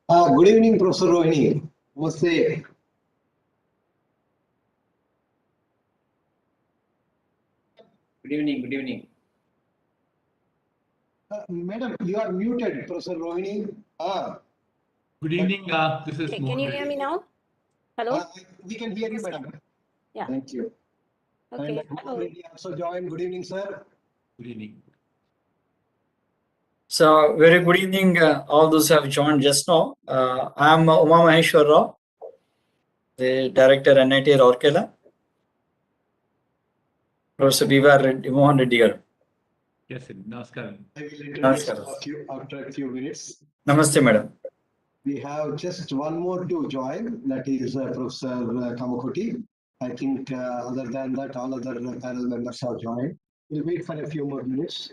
Good evening, Professor Rohini. Namaste. Good evening. Good evening. Madam, you are muted, Professor Rohini. Good evening. This is Okay, can you hear me now? Hello? We can hear you, madam. Yeah. Thank you. Okay. And Hello. already also joined. Good evening, sir. Good evening. So, very good evening, all those who have joined just now. I am Uma Maheshwar Rao, the Director NIT Rourkela. Professor Viva Mohan Reddy garu. Yes, sir. Namaskaram. I will introduce Namaskaram. after a few minutes. Namaste, madam. We have just one more to join, that is Professor Kamakoti. I think other than that, all other panel members have joined. We'll wait for a few more minutes.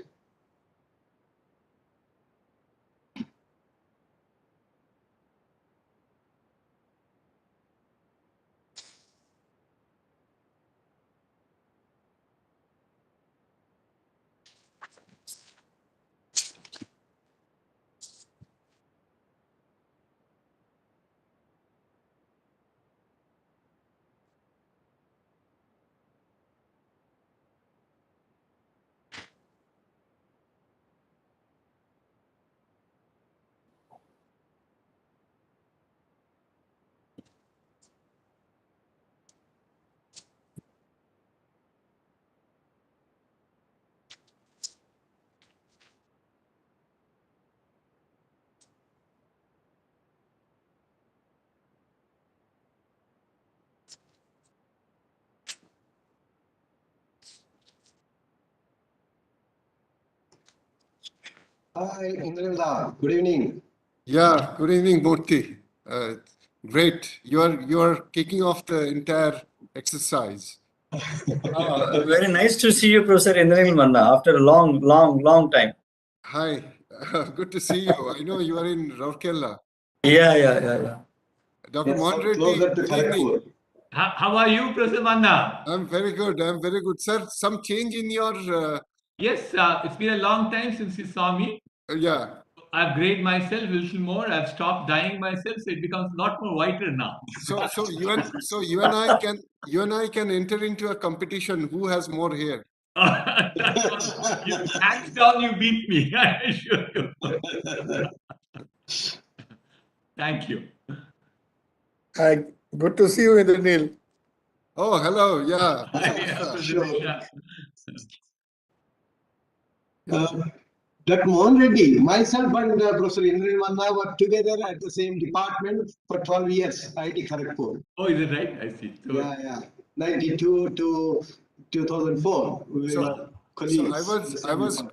Hi, Indrenda. Good evening. Yeah, good evening, Murthy. Great. You are kicking off the entire exercise. Very nice to see you, Professor Indranil Manna, after a long time. Hi, good to see you. I know you are in Rourkela. Yeah. Dr. Yes, Mohan Reddy, closer to good evening. Kharagpur. How are you, Professor Manna? I'm very good. Sir, some change in your, Yes, it's been a long time since you saw me. yeah. I've grayed myself a little more. I've stopped dyeing myself, so it becomes a lot more whiter now. So you and I can enter into a competition. Who has more hair? Hands down, you beat me. I assure you. Thank you. Hi, good to see you, Indranil. Oh, hello. Yeah. Yeah. Dr. Mohan Reddy, myself and Professor Indranil Manna were together at the same department for 12 years, IIT Kharagpur. Oh, is it right? I see. So, Yeah. 92 to 2004. We So- were colleagues. I was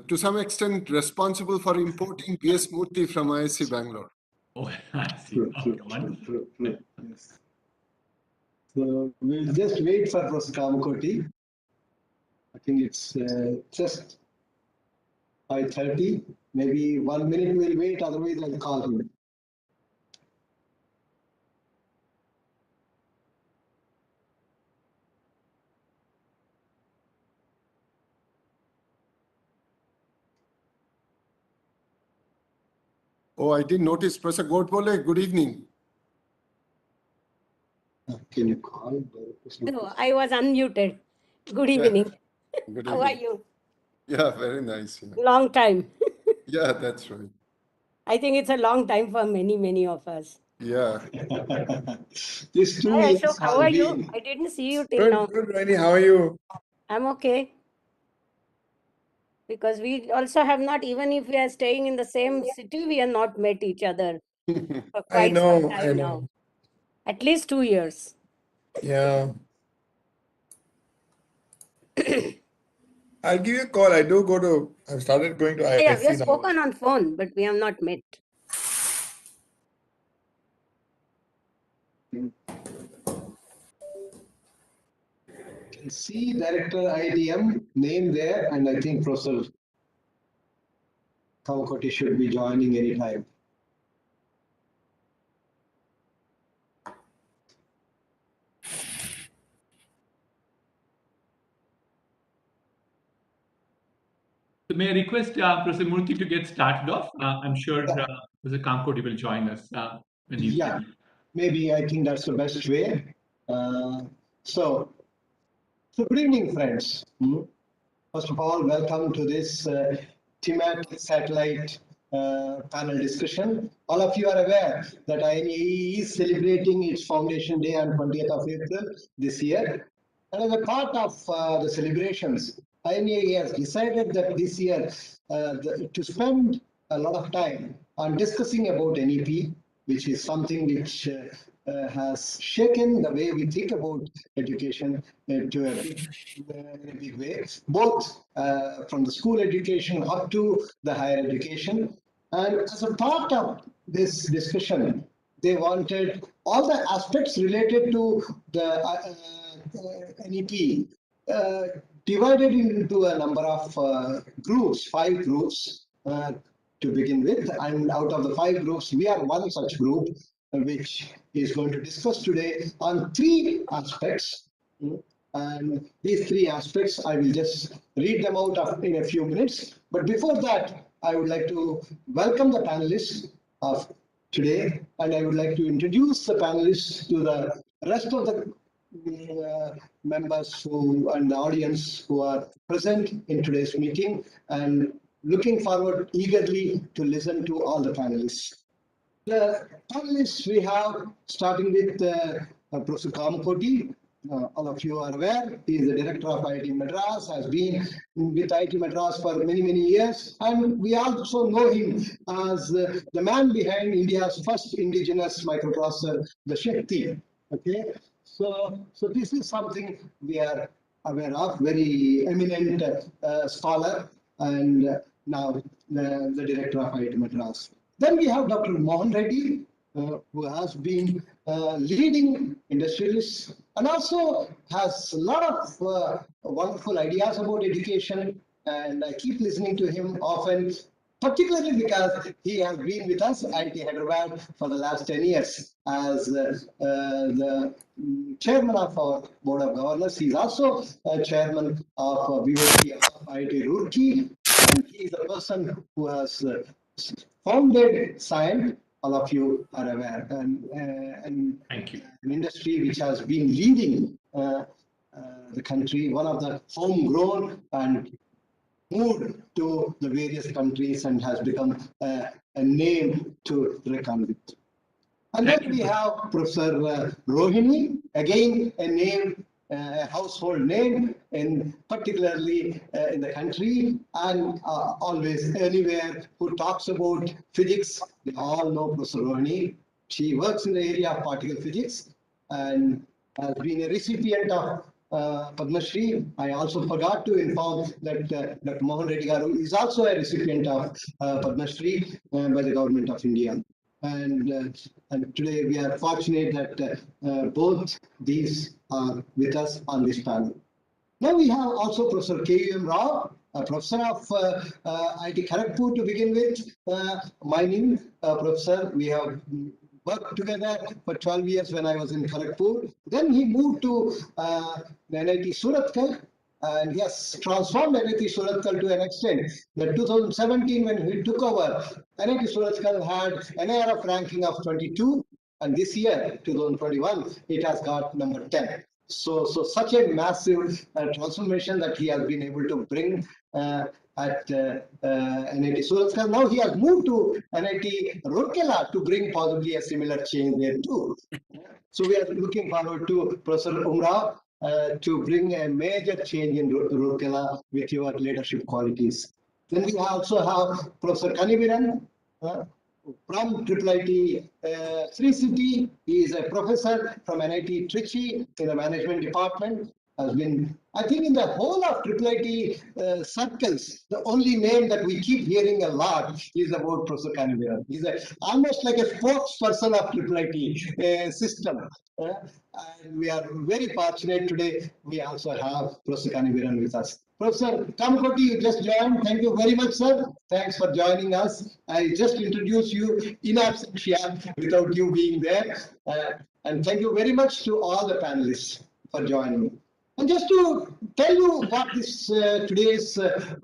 to some extent responsible for importing B.S. Murthy from ISC Bangalore. oh, I see. True. Yes. So we'll just wait for Professor Kamakoti. I think it's just 5:30. Maybe 1 minute we'll wait, otherwise I'll call him. Oh, I didn't notice. Professor Godbole, good evening. Can you call? No, I was unmuted. Good evening. Good How are evening. you? Yeah, very nice. Long time. Yeah, that's right. I think it's a long time for many of us. Yeah. These 2 Hi, years Ashok, how have are you? been. I didn't see you till now. Good, Raini, how are you? I'm okay. Because we also have not, even if we are staying in the same city, we have not met each other for quite some time now. At least 2 years. Yeah. I'll give you a call. I've started going to ISC Yeah, we have now. spoken on phone, but we have not met. Can see Director IDM name there, and I think Professor Kamakoti should be joining anytime. So may I request Professor Murthy to get started off? I'm sure Professor Kamkoti will join us when he's Yeah, ready. maybe I think that's the best way. So good evening, friends. First of all, welcome to this thematic satellite panel discussion. All of you are aware that INEE is celebrating its foundation day on 20th of April this year. And as a part of the celebrations, INEE has decided that this year to spend a lot of time on discussing about NEP, which is something which has shaken the way we think about education to in a big way, both from the school education up to the higher education. And as a part of this discussion, they wanted all the aspects related to the NEP divided into a number of groups, 5 groups to begin with. And out of the 5 groups, we are one such group which is going to discuss today on 3 aspects. And these 3 aspects, I will just read them out in a few minutes. But before that, I would like to welcome the panelists of today, and I would like to introduce the panelists to the rest of the members and the audience who are present in today's meeting, and looking forward eagerly to listen to all the panelists. The panelists we have, starting with Professor Kamkoti. All of you are aware, he is the director of IIT Madras, has been with IIT Madras for many, many years. And we also know him as the man behind India's first indigenous microprocessor, the Shakti. Okay, so this is something we are aware of, very eminent scholar, and now the director of IIT Madras. Then we have Dr. Mohan Reddy, who has been leading industrialists and also has a lot of wonderful ideas about education. And I keep listening to him often, particularly because he has been with us at IIT Hyderabad for the last 10 years as the chairman of our board of governors. He's also chairman of BOT of IIT Roorkee, and he is the person who has founded SCIENT. All of you are aware, and Thank you. an industry which has been leading the country, one of the homegrown, and moved to the various countries and has become a name to reckon with. And then we have Professor Rohini, again a name, a household name, particularly in the country, and always anywhere who talks about physics. They all know Professor Rohini. She works in the area of particle physics and has been a recipient of Padma Shri. I also forgot to inform that Dr. Mohan Reddy Garu is also a recipient of Padma Shri by the government of India. And today we are fortunate that both these are with us on this panel. Now we have also Professor K.U.M. Rao, a professor of IIT Kharagpur to begin with, mining professor. We have worked together for 12 years when I was in Kharagpur. Then he moved to the NIT Surathkal, and he has transformed NIT Surathkal to an extent that 2017, when he took over, NIT Surathkal had an NIRF ranking of 22, and this year, 2021, it has got number 10. So such a massive transformation that he has been able to bring at NIT Surathkal. Now he has moved to NIT Rourkela to bring possibly a similar change there too. So we are looking forward to Professor Umrao to bring a major change in Rourkela with your leadership qualities. Then we also have Professor Kaniviran from IIIT Sri City. He is a professor from NIT Trichy in the management department. Has been, I think, in the whole of IIIT circles, the only name that we keep hearing a lot is about Professor Kaniviran. He's almost like a spokesperson of IIIT system. And we are very fortunate today. We also have Professor Kaniviran with us. Professor Kamkoti, you just joined. Thank you very much, sir. Thanks for joining us. I just introduced you in absentia without you being there. And thank you very much to all the panelists for joining. And just to tell you what this today's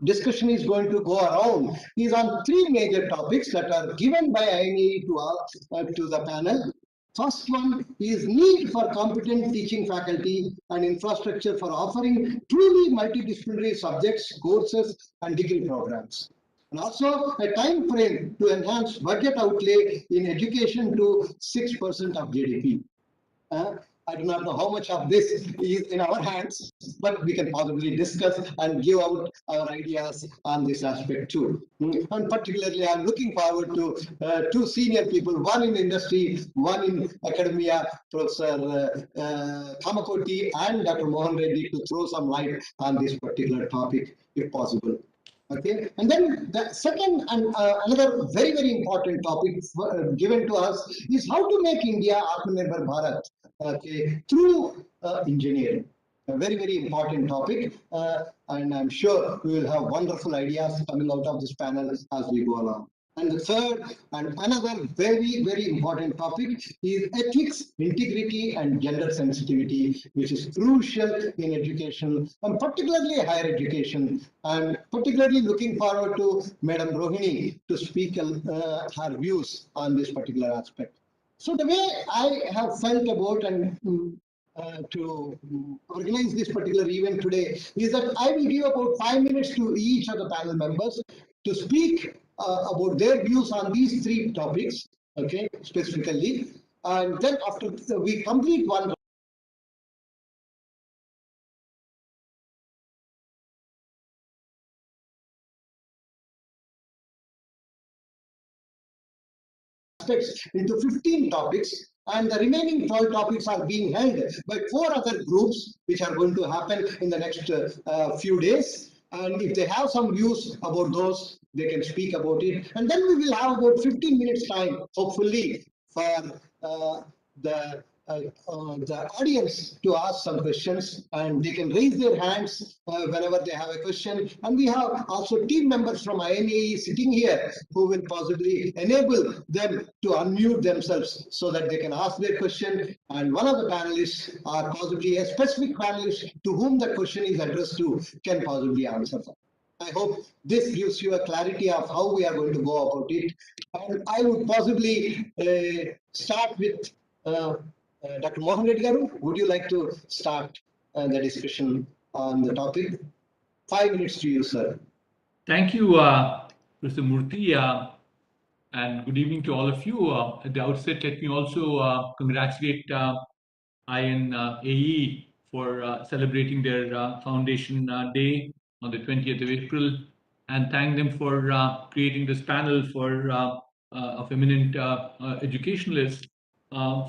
discussion is going to go around is on three major topics that are given by INE to the panel. First one is need for competent teaching faculty and infrastructure for offering truly multidisciplinary subjects, courses, and degree programs. And also a time frame to enhance budget outlay in education to 6% of GDP. I do not know how much of this is in our hands, but we can possibly discuss and give out our ideas on this aspect too. And particularly, I'm looking forward to two senior people, one in industry, one in academia, Professor Kamakoti and Dr. Mohan Reddy, to throw some light on this particular topic, if possible. Okay, and then the second and another very, very important topic given to us is how to make India Atma Nirbhar Bharat, okay, through engineering. A very, very important topic, and I'm sure we will have wonderful ideas coming out of this panel as we go along. And the third and another very, very important topic is ethics, integrity, and gender sensitivity, which is crucial in education, and particularly higher education. I'm particularly looking forward to Madam Rohini to speak her views on this particular aspect. So the way I have felt about and to organize this particular event today is that I will give about 5 minutes to each of the panel members to speak about their views on these three topics, okay, specifically. And then after we complete one aspects into 15 topics, and the remaining 12 topics are being held by 4 other groups, which are going to happen in the next few days. And if they have some views about those, they can speak about it. And then we will have about 15 minutes time, hopefully, for the audience to ask some questions, and they can raise their hands whenever they have a question. And we have also team members from INE sitting here who will possibly enable them to unmute themselves so that they can ask their question. And one of the panelists, or possibly a specific panelist to whom the question is addressed to, can possibly answer them. I hope this gives you a clarity of how we are going to go about it. And I would possibly start with Dr. Mohan Reddy Garu. Would you like to start the discussion on the topic? 5 minutes to you, sir. Thank you, Mr. Murthy, and good evening to all of you. At the outset, let me also congratulate INAE for celebrating their Foundation Day on the 20th of April, and thank them for creating this panel for of eminent educationalists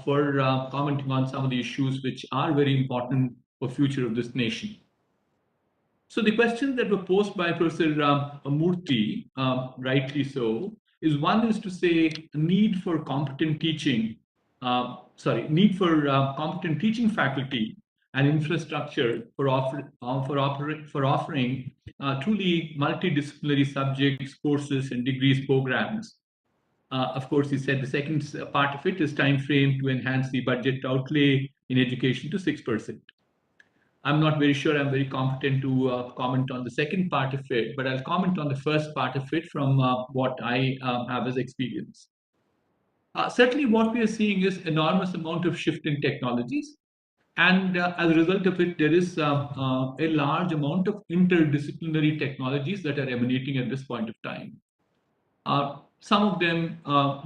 for commenting on some of the issues which are very important for future of this nation. So the questions that were posed by Professor Murthy, rightly so, is one is to say need for competent teaching, need for competent teaching faculty and infrastructure for offering truly multidisciplinary subjects, courses, and degrees programs. Of course, he said the second part of it is time frame to enhance the budget outlay in education to 6%. I'm not very sure I'm very competent to comment on the second part of it, but I'll comment on the first part of it from what I have as experience. Certainly what we are seeing is enormous amount of shift in technologies. And as a result of it, there is a large amount of interdisciplinary technologies that are emanating at this point of time. Some of them,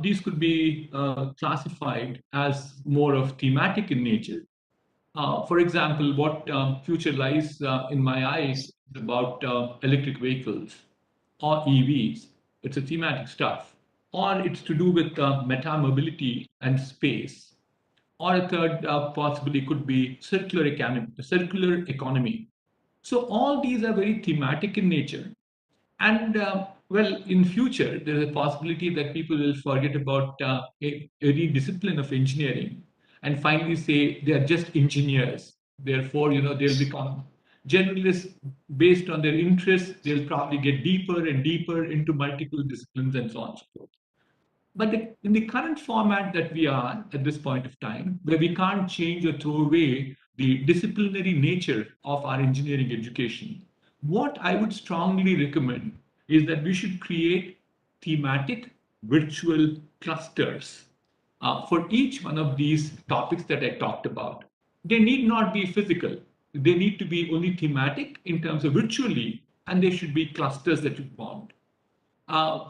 these could be classified as more of thematic in nature. For example, what future lies in my eyes about electric vehicles or EVs. It's a thematic stuff. Or it's to do with meta-mobility and space. Or a third possibly could be circular economy. So all these are very thematic in nature. And well, in future, there is a possibility that people will forget about a rediscipline of engineering and finally say they are just engineers. Therefore, they'll become generalists based on their interests. They'll probably get deeper and deeper into multiple disciplines and so on and so forth. But in the current format that we are at this point of time, where we can't change or throw away the disciplinary nature of our engineering education, what I would strongly recommend is that we should create thematic virtual clusters for each one of these topics that I talked about. They need not be physical. They need to be only thematic in terms of virtually, and they should be clusters that you formed.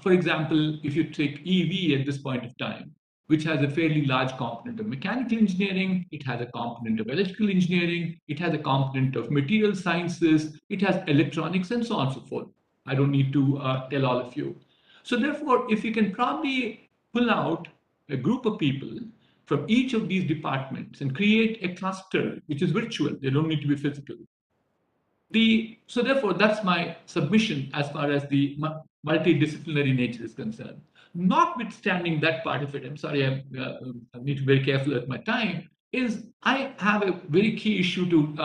For example, if you take EV at this point of time, which has a fairly large component of mechanical engineering, it has a component of electrical engineering, it has a component of material sciences, it has electronics, and so on and so forth. I don't need to tell all of you. So therefore, if you can probably pull out a group of people from each of these departments and create a cluster which is virtual, they don't need to be physical. So therefore, that's my submission as far as the multidisciplinary nature is concerned. Notwithstanding that part of it, I'm sorry, I need to be very careful with my time, is I have a very key issue to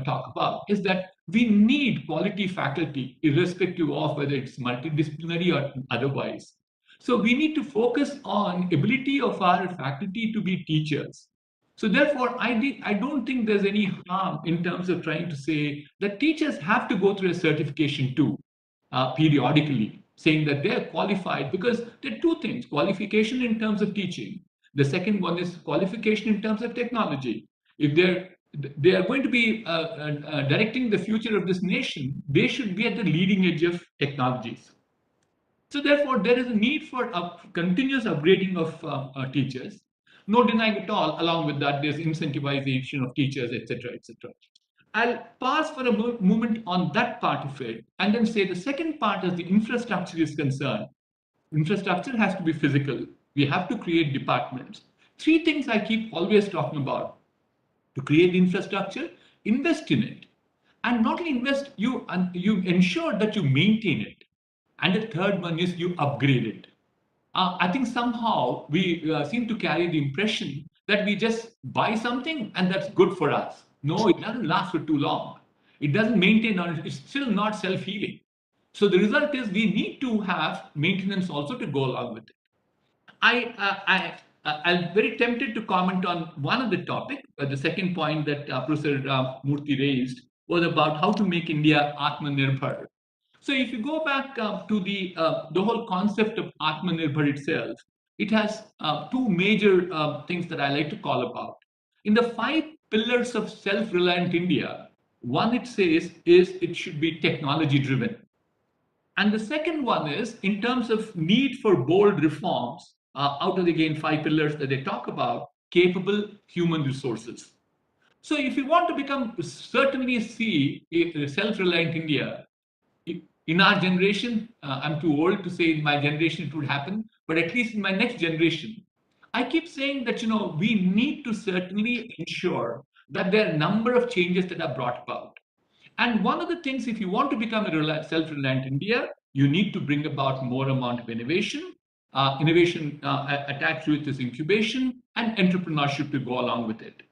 talk about, is that we need quality faculty, irrespective of whether it's multidisciplinary or otherwise. So we need to focus on ability of our faculty to be teachers. So therefore, I don't think there's any harm in terms of trying to say that teachers have to go through a certification too, periodically, saying that they're qualified, because there are two things: qualification in terms of teaching. The second one is qualification in terms of technology. If they are going to be directing the future of this nation, they should be at the leading edge of technologies. So therefore, there is a need for a continuous upgrading of teachers. No denying at all. Along with that, there's incentivization of teachers, etc., etc. I'll pause for a moment on that part of it, and then say the second part, as the infrastructure is concerned. Infrastructure has to be physical. We have to create departments. Three things I keep always talking about: to create infrastructure, invest in it, and not only invest, you ensure that you maintain it. And the third one is you upgrade it. I think somehow we seem to carry the impression that we just buy something and that's good for us. No, it doesn't last for too long. It doesn't maintain, or it's still not self-healing. So the result is we need to have maintenance also to go along with it. I'm very tempted to comment on one of the topic. The second point that Professor Murthy raised was about how to make India Atma Nirbhar. So if you go back to the whole concept of Atma Nirbhar itself, it has two major things that I like to call about. In the 5 pillars of self-reliant India, one it says is it should be technology driven. And the second one is, in terms of need for bold reforms, out of the, again, 5 pillars that they talk about, capable human resources. So if you want to become, certainly see a self-reliant India, in our generation, I'm too old to say in my generation it would happen, but at least in my next generation, I keep saying that, we need to certainly ensure that there are a number of changes that are brought about. And one of the things, if you want to become a self-reliant India, you need to bring about more amount of innovation. Innovation attached with this incubation and entrepreneurship to go along with it.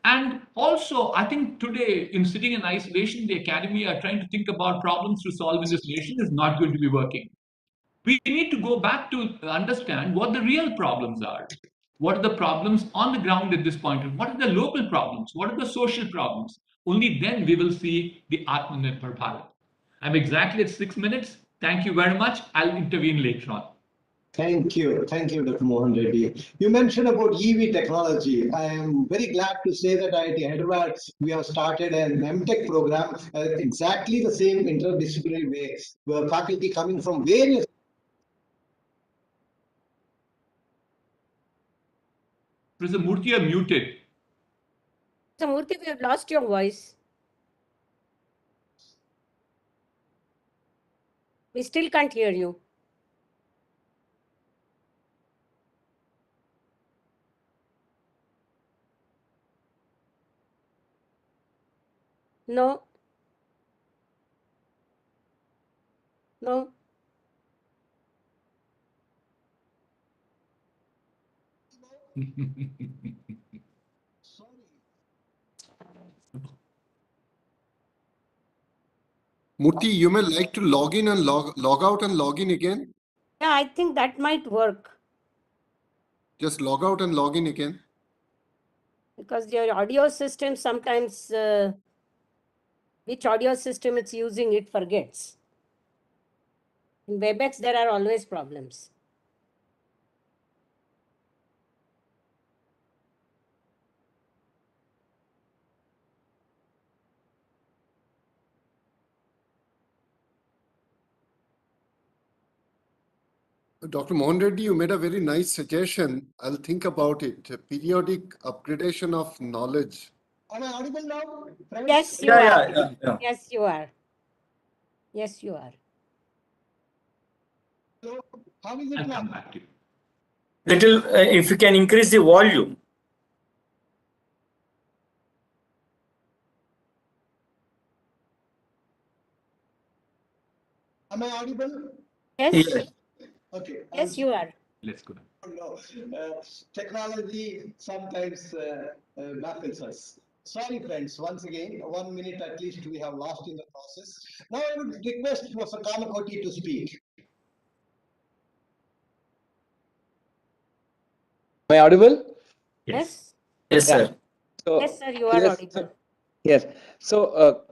And also, I think today, in sitting in isolation, the academy are trying to think about problems to solve in this nation is not going to be working. We need to go back to understand what the real problems are. What are the problems on the ground at this point? What are the local problems? What are the social problems? Only then we will see the Atma Nirbhar Bharat. I'm exactly at 6 minutes. Thank you very much. I'll intervene later on. Thank you, Dr. Mohan Reddy. You mentioned about EV technology. I am very glad to say that IIT Hyderabad, we have started an MTech program, exactly the same interdisciplinary way, where faculty coming from various. Professor Murthy, you're muted. So Murthy, we have lost your voice. We still can't hear you. No. No. Murthy, you may like to log in and log out and log in again. Yeah, I think that might work. Just log out and log in again. Because your audio system sometimes, which audio system it's using, it forgets. In WebEx, there are always problems. Dr. Mohan Reddy, you made a very nice suggestion. I'll think about it. A periodic upgradation of knowledge. Am I audible now? Friends? Yes, you Yeah, are. yeah, yeah, yeah. Yes, you are. Yes, you are. Hello? How is it I'll now? come back to you. Little, if you can increase the volume. Am I audible? Yes, Yes. Okay. yes, you are. Let's go. No, technology sometimes baffles us. Sorry, friends. Once again, 1 minute at least we have lost in the process. Now I would request Professor Kamakoti to speak. Am I audible? Yes. Yes, Yeah. sir. So, Yes, sir, you are yes, audible. yes. So,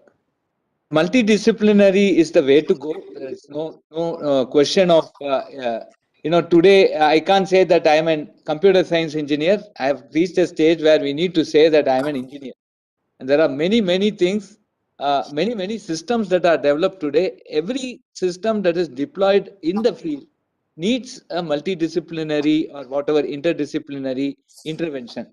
multidisciplinary is the way to go. There is no question of, today I can't say that I'm a computer science engineer. I have reached a stage where we need to say that I'm an engineer. And there are many things, many systems that are developed today. Every system that is deployed in the field needs a multidisciplinary or whatever interdisciplinary intervention.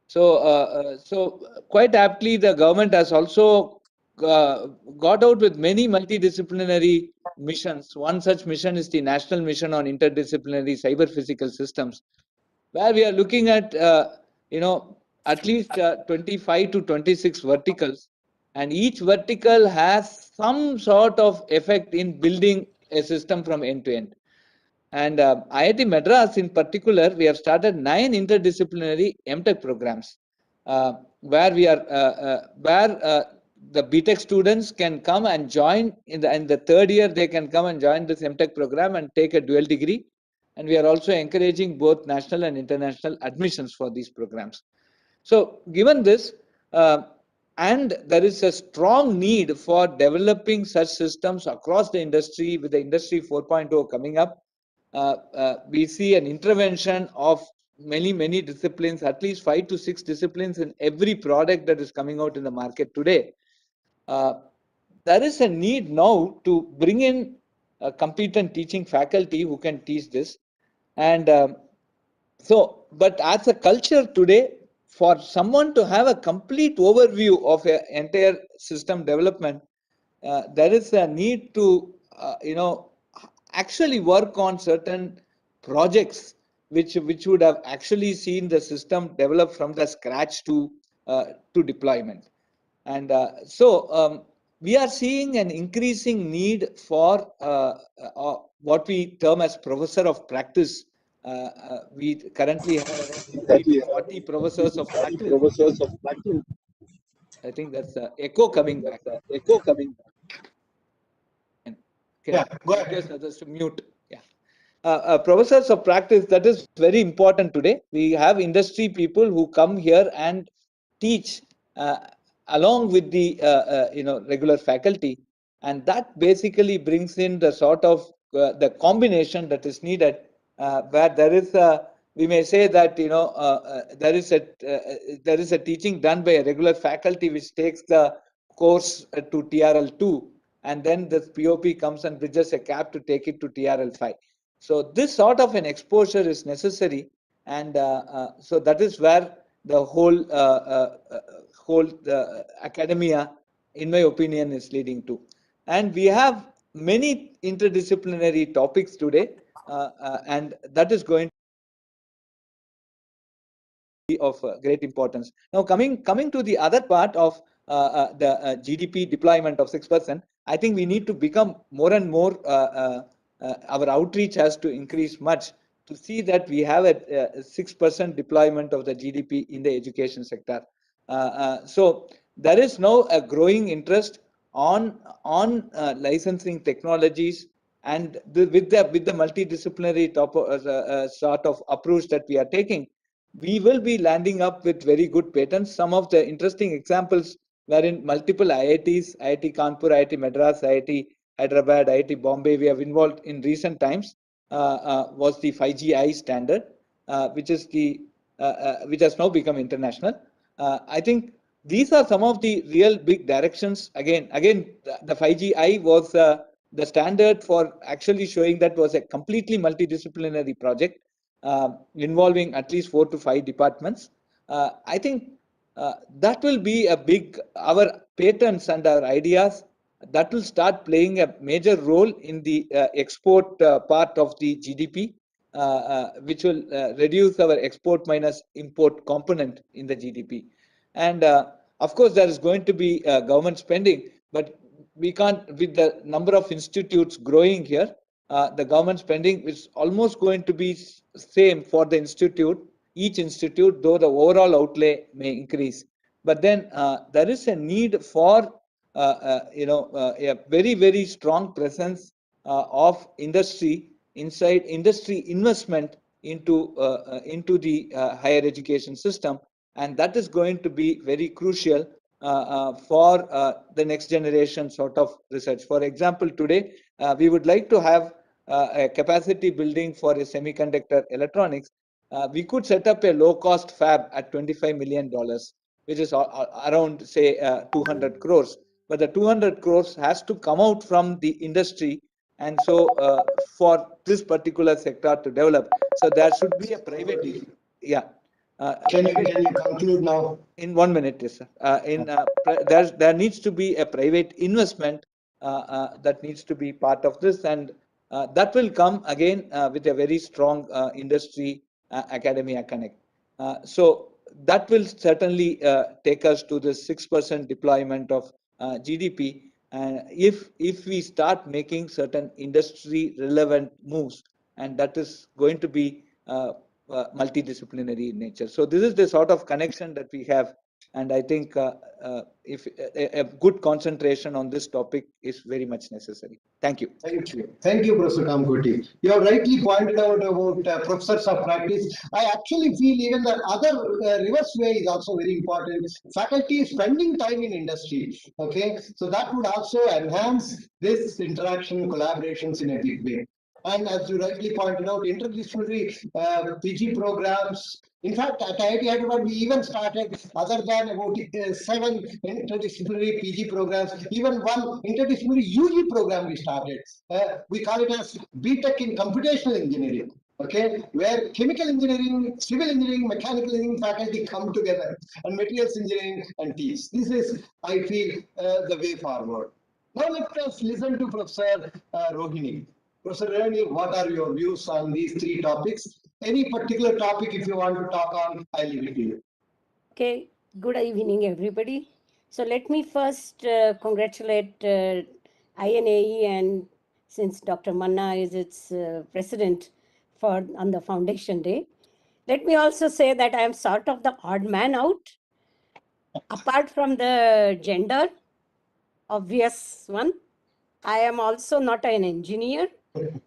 So quite aptly, the government has also got out with many multidisciplinary missions. One such mission is the National Mission on Interdisciplinary Cyber Physical Systems, where we are looking at, at least 25 to 26 verticals, and each vertical has some sort of effect in building a system from end to end. And IIT Madras in particular, we have started 9 interdisciplinary MTech programs, where the BTech students can come and join in the third year. They can come and join this MTech program and take a dual degree. And we are also encouraging both national and international admissions for these programs. So, given this, and there is a strong need for developing such systems across the industry, with the Industry 4.0 coming up. We see an intervention of many disciplines, at least 5 to 6 disciplines in every product that is coming out in the market today. There is a need now to bring in a competent teaching faculty who can teach this. And but as a culture today, for someone to have a complete overview of an entire system development, there is a need to, actually work on certain projects which would have actually seen the system develop from the scratch to deployment. And we are seeing an increasing need for what we term as professor of practice. We currently have around 30 to 40 professors of practice. I think that's echo coming back. Yeah, go ahead. Request others to mute. Yeah. Professors of practice, that is very important today. We have industry people who come here and teach along with the regular faculty, and that basically brings in the sort of the combination that is needed, where there is a, we may say that there is a teaching done by a regular faculty which takes the course to TRL2, and then the POP comes and bridges a gap to take it to TRL5. So this sort of an exposure is necessary, and so that is where the whole academia, in my opinion, is leading to. And we have many interdisciplinary topics today, and that is going to be of great importance. Now, coming to the other part of the GDP deployment of 6%, I think we need to become more and more, our outreach has to increase much to see that we have a 6% deployment of the GDP in the education sector. So there is now a growing interest on licensing technologies, and with the multidisciplinary sort of approach that we are taking, we will be landing up with very good patents. Some of the interesting examples wherein multiple IITs, IIT Kanpur, IIT Madras, IIT Hyderabad, IIT Bombay, we have involved in recent times, was the 5GI standard, which is which has now become international. I think these are some of the real big directions. Again, the 5GI was the standard for actually showing that was a completely multidisciplinary project involving at least 4 to 5 departments. I think that will be a big, our patents and our ideas, that will start playing a major role in the export part of the GDP, which will reduce our export minus import component in the GDP. And of course, there is going to be government spending, but we can't, with the number of institutes growing here, the government spending is almost going to be same for the institute, each institute, though the overall outlay may increase. But then there is a need for a very, very strong presence of industry inside industry investment into the higher education system, and that is going to be very crucial for the next generation sort of research. For example, today we would like to have a capacity building for a semiconductor electronics. We could set up a low-cost fab at $25 million, which is around, say, 200 crores. But the 200 crores has to come out from the industry, and so for this particular sector to develop, so there should be a private, yeah. Can you conclude now? In 1 minute, yes, sir. There needs to be a private investment that needs to be part of this, and that will come again with a very strong industry academia connect. So that will certainly take us to the 6% deployment of GDP. And if we start making certain industry relevant moves, and that is going to be multidisciplinary in nature. So this is the sort of connection that we have, and I think if a good concentration on this topic is very much necessary. Thank you. Thank you, Professor Kamkoti. You have rightly pointed out about professors of practice. I actually feel even the other reverse way is also very important. Faculty is spending time in industry. Okay, so that would also enhance this interaction, collaborations in a big way. And as you rightly pointed out, interdisciplinary PG programs. In fact, at IIT Hyderabad, we even started, other than about 7 interdisciplinary PG programs, even one interdisciplinary UG program we started. We call it as BTech in computational engineering. Okay, where chemical engineering, civil engineering, mechanical engineering faculty come together, and materials engineering and teach. This is, I feel, the way forward. Now let us listen to Professor Rohini. Professor Rohini, what are your views on these 3 topics? Any particular topic, if you want to talk on, I leave it to you. Okay, good evening, everybody. So let me first congratulate INAE, and since Dr. Manna is its president on the Foundation Day, let me also say that I am sort of the odd man out. Apart from the gender, obvious one, I am also not an engineer.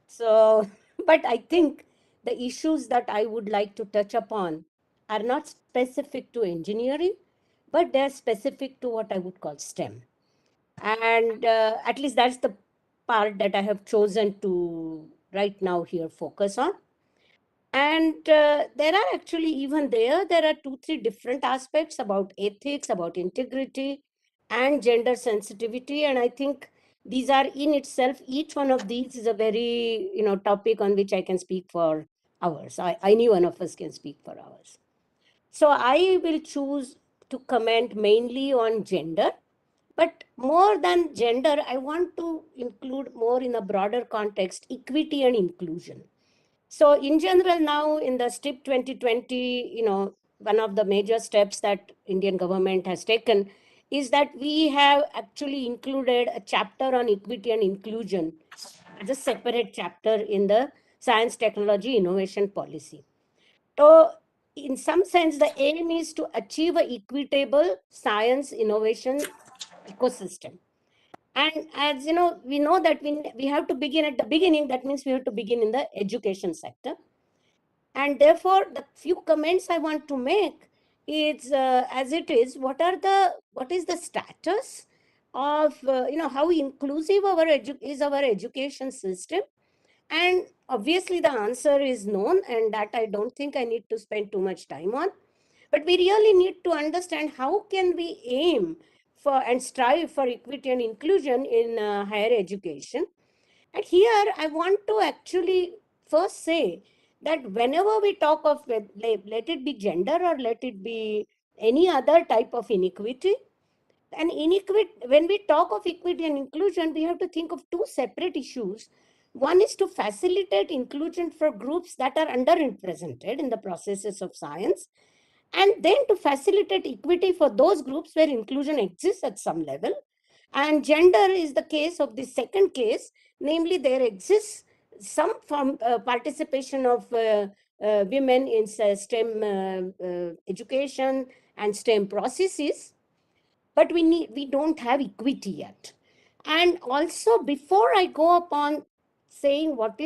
So, but I think the issues that I would like to touch upon are not specific to engineering, but they're specific to what I would call STEM. And at least that's the part that I have chosen to right now here focus on. And there are actually, even there are 2-3 different aspects about ethics, about integrity, and gender sensitivity. And I think these are in itself, each one of these is a very, topic on which I can speak for hours. Any one of us can speak for hours. So I will choose to comment mainly on gender, but more than gender, I want to include more in a broader context, equity and inclusion. So in general, now in the STIP 2020, one of the major steps that Indian government has taken is that we have actually included a chapter on equity and inclusion as a separate chapter in the science, technology, innovation policy. So in some sense, the aim is to achieve an equitable science innovation ecosystem. And as you know, we know that we have to begin at the beginning. That means we have to begin in the education sector. And therefore, the few comments I want to make is, as it is, what is the status of, how inclusive is our education system? And obviously the answer is known, and that I don't think I need to spend too much time on. But we really need to understand how can we aim for and strive for equity and inclusion in higher education. And here I want to actually first say that whenever we talk of, let it be gender or let it be any other type of inequity, and inequity, when we talk of equity and inclusion, we have to think of two separate issues. One is to facilitate inclusion for groups that are underrepresented in the processes of science, and then to facilitate equity for those groups where inclusion exists at some level. And gender is the case of the second case, namely there exists some form participation of women in STEM education and STEM processes, but we don't have equity yet. And also, before I go upon saying what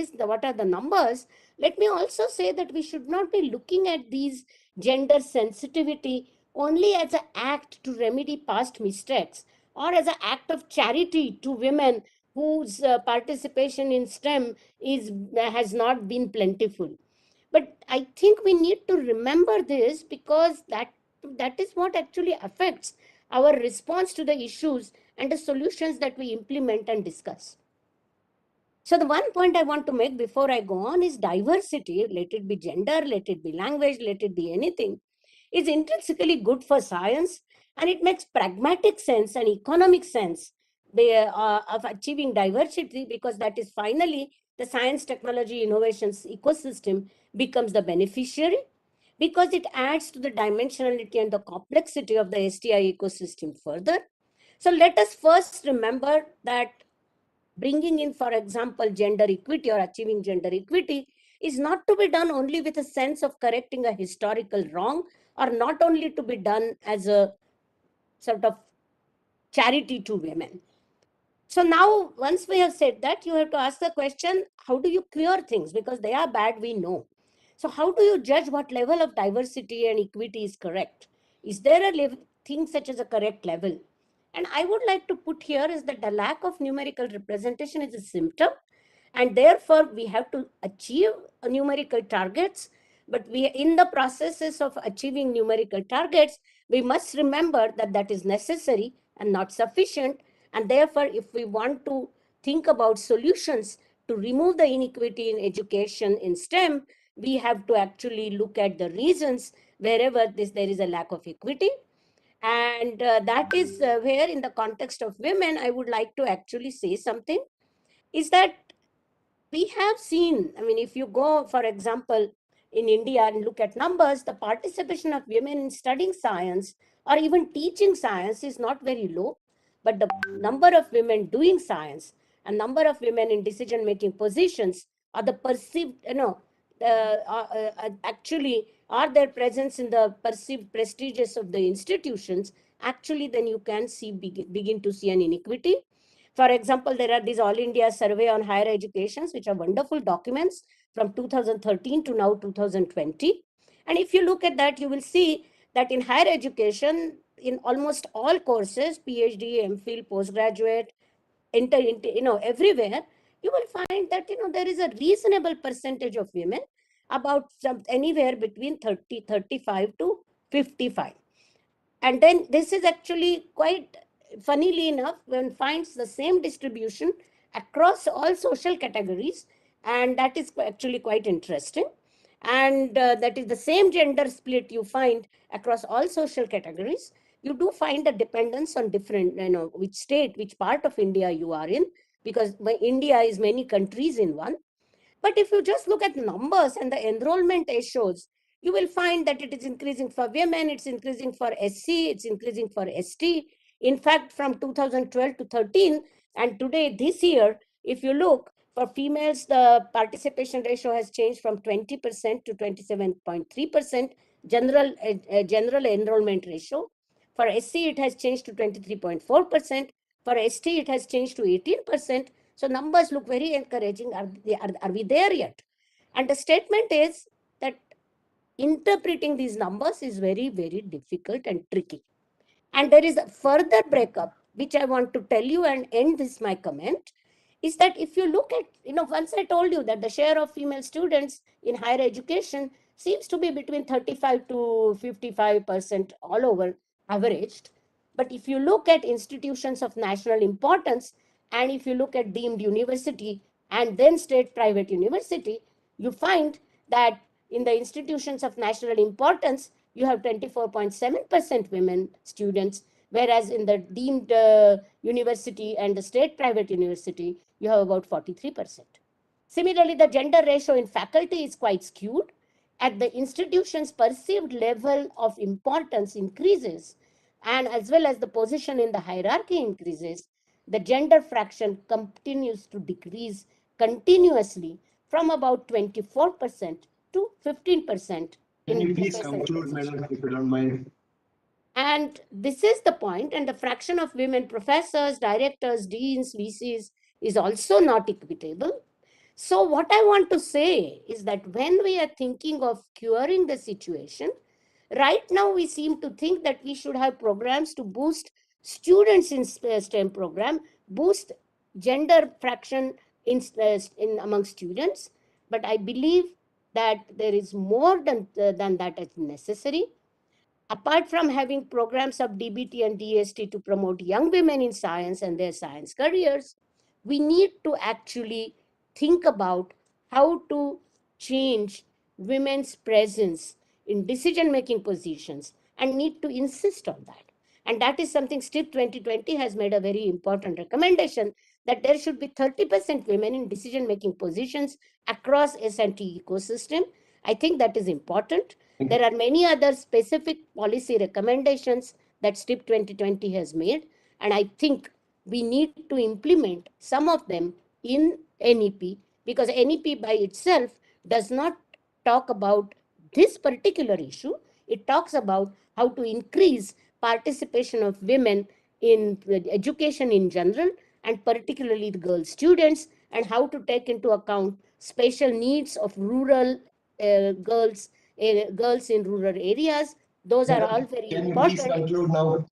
are the numbers, let me also say that we should not be looking at these gender sensitivity only as an act to remedy past mistakes or as an act of charity to women whose participation in STEM has not been plentiful. But I think we need to remember this, because that is what actually affects our response to the issues and the solutions that we implement and discuss. So the one point I want to make before I go on is diversity, let it be gender, let it be language, let it be anything, is intrinsically good for science, and it makes pragmatic sense and economic sense of achieving diversity, because that is finally the science, technology, innovations ecosystem becomes the beneficiary, because it adds to the dimensionality and the complexity of the STI ecosystem further. So let us first remember that bringing in, for example, gender equity or achieving gender equity is not to be done only with a sense of correcting a historical wrong, or not only to be done as a sort of charity to women. So now, once we have said that, you have to ask the question, how do you cure things? Because they are bad, we know. So how do you judge what level of diversity and equity is correct? Is there a thing such as a correct level? And I would like to put here is that the lack of numerical representation is a symptom, and therefore we have to achieve numerical targets. But in the processes of achieving numerical targets, we must remember that that is necessary and not sufficient. And therefore, if we want to think about solutions to remove the inequity in education in STEM, we have to actually look at the reasons wherever there is a lack of equity. And that is where, in the context of women, I would like to actually say something, is that we have seen, I mean, if you go, for example, in India and look at numbers, the participation of women in studying science or even teaching science is not very low, but the number of women doing science and number of women in decision-making positions are the perceived, actually are their presence in the perceived prestigious of the institutions, actually then you can see begin to see an inequity. For example, there are these All India Survey on Higher Educations, which are wonderful documents from 2013 to now 2020. And if you look at that, you will see that in higher education, in almost all courses, PhD, MPhil, postgraduate, everywhere, you will find that, there is a reasonable percentage of women, about anywhere between 35 to 55. And then this is actually quite, funnily enough, one finds the same distribution across all social categories, and that is actually quite interesting. And that is the same gender split you find across all social categories. You do find a dependence on different, which state, which part of India you are in, because India is many countries in one. But if you just look at numbers and the enrollment ratios, you will find that it is increasing for women, it's increasing for SC, it's increasing for ST. In fact, from 2012 to 13, and today, this year, if you look, for females, the participation ratio has changed from 20% to 27.3%, general enrollment ratio. For SC, it has changed to 23.4%. For ST, it has changed to 18%. So numbers look very encouraging. Are we there yet? And the statement is that interpreting these numbers is very, very difficult and tricky. And there is a further breakup, which I want to tell you and end this my comment, is that if you look at, once I told you that the share of female students in higher education seems to be between 35 to 55% all over averaged. But if you look at institutions of national importance, and if you look at deemed university and then state private university, you find that in the institutions of national importance, you have 24.7% women students, whereas in the deemed university and the state private university, you have about 43%. Similarly, the gender ratio in faculty is quite skewed. At the institution's perceived level of importance increases, and as well as the position in the hierarchy increases, the gender fraction continues to decrease continuously from about 24% to 15%. Can you please conclude, madam, if you don't mind? And this is the point, and the fraction of women professors, directors, deans, VCs is also not equitable. So what I want to say is that when we are thinking of curing the situation, right now we seem to think that we should have programs to boost students in STEM program, boost gender fraction in among students. But I believe that there is more than that is necessary. Apart from having programs of DBT and DST to promote young women in science and their science careers, we need to actually think about how to change women's presence in decision-making positions and need to insist on that. And that is something STIP 2020 has made a very important recommendation, that there should be 30% women in decision-making positions across S&T ecosystem. I think that is important. There are many other specific policy recommendations that STIP 2020 has made, and I think we need to implement some of them in NEP, because NEP by itself does not talk about this particular issue. It talks about how to increase participation of women in education in general, and particularly the girl students, and how to take into account special needs of rural girls in rural areas. Those are all very Can you important. please conclude now?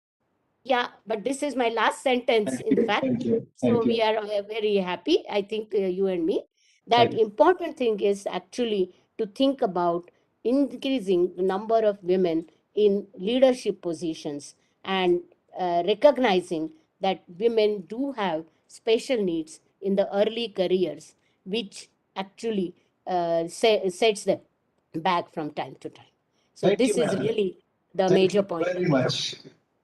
Yeah, but this is my last sentence, in fact. Thank you. So we are very happy, I think, you and me. That important thing is actually to think about increasing the number of women in leadership positions, and recognizing that women do have special needs in the early careers, which actually sets them back from time to time. So Thank this you, is madam. really the Thank major you point. very much.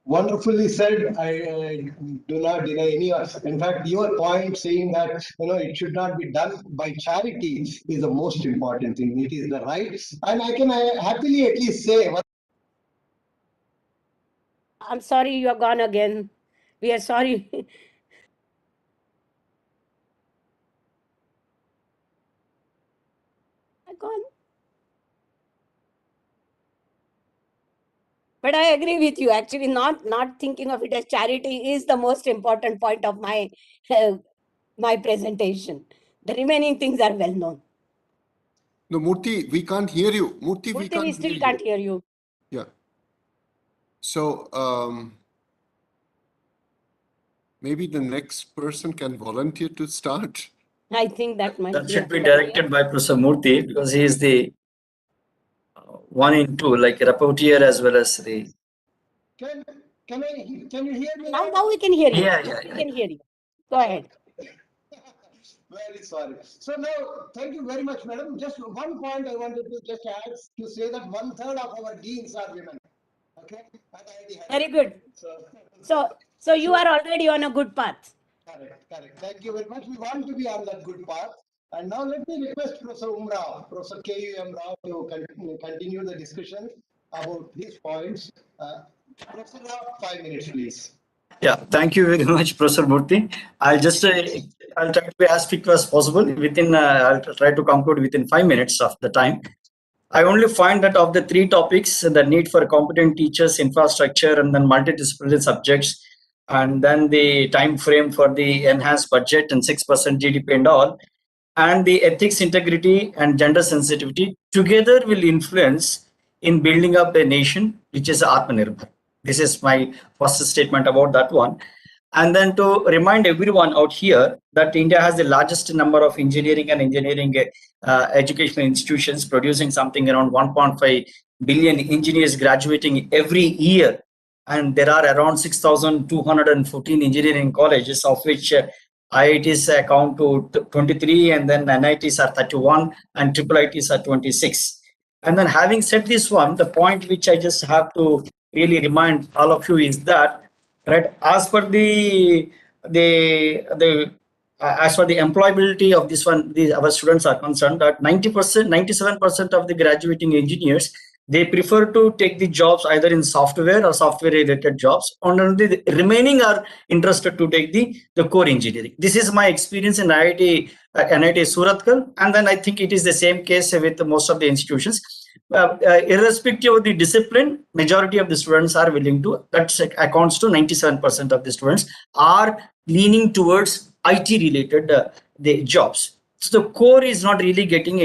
Wonderfully said. I do not deny any. In fact, your point saying that it should not be done by charity is the most important thing. It is the right, and I can happily at least say. I'm sorry, you are gone again. We are sorry. I'm gone. But I agree with you. Actually, not thinking of it as charity is the most important point of my my presentation. The remaining things are well known. No, Murthy, we can't hear you. Murthy, we Murthy, we still can't hear you. Yeah. So maybe the next person can volunteer to start. I think that might That be should a be good directed idea. by Professor Murthy, because he is the one in two, like rapporteur as well as the. Can you hear me? Now we can hear you. Yeah. We can hear you. Go ahead. Very sorry. So now, thank you very much, madam. Just one point I wanted to just add, to say that 1/3 of our deans are women. Okay. Very good. So you are already on a good path. Correct. Thank you very much. We want to be on that good path. And now let me request Professor K.U.M. Rao, to continue the discussion about his points. Professor Rao, 5 minutes, please. Yeah, thank you very much, Professor Murthy. I'll try to be as quick as possible. I'll try to conclude within 5 minutes of the time. I only find that of the 3 topics, the need for competent teachers, infrastructure, and then multidisciplinary subjects, and then the time frame for the enhanced budget and 6% GDP and all, and the ethics, integrity, and gender sensitivity together will influence in building up a nation, which is Atma Nirbhar. This is my first statement about that one. And then to remind everyone out here that India has the largest number of engineering and engineering educational institutions, producing something around 1.5 billion engineers graduating every year. And there are around 6,214 engineering colleges, of which IITs account to 23, and then NITs are 31, and IIITs are 26. And then having said this one, the point which I just have to really remind all of you is that, right, as per the as for the employability of this one, our students are concerned that 90%, 97% of the graduating engineers, they prefer to take the jobs either in software or software related jobs, and only the remaining are interested to take the core engineering. This is my experience in NIT Surathkal, and then I think it is the same case with most of the institutions. Irrespective of the discipline, majority of the students are willing to, that accounts to 97% of the students are leaning towards IT related the jobs. So the core is not really getting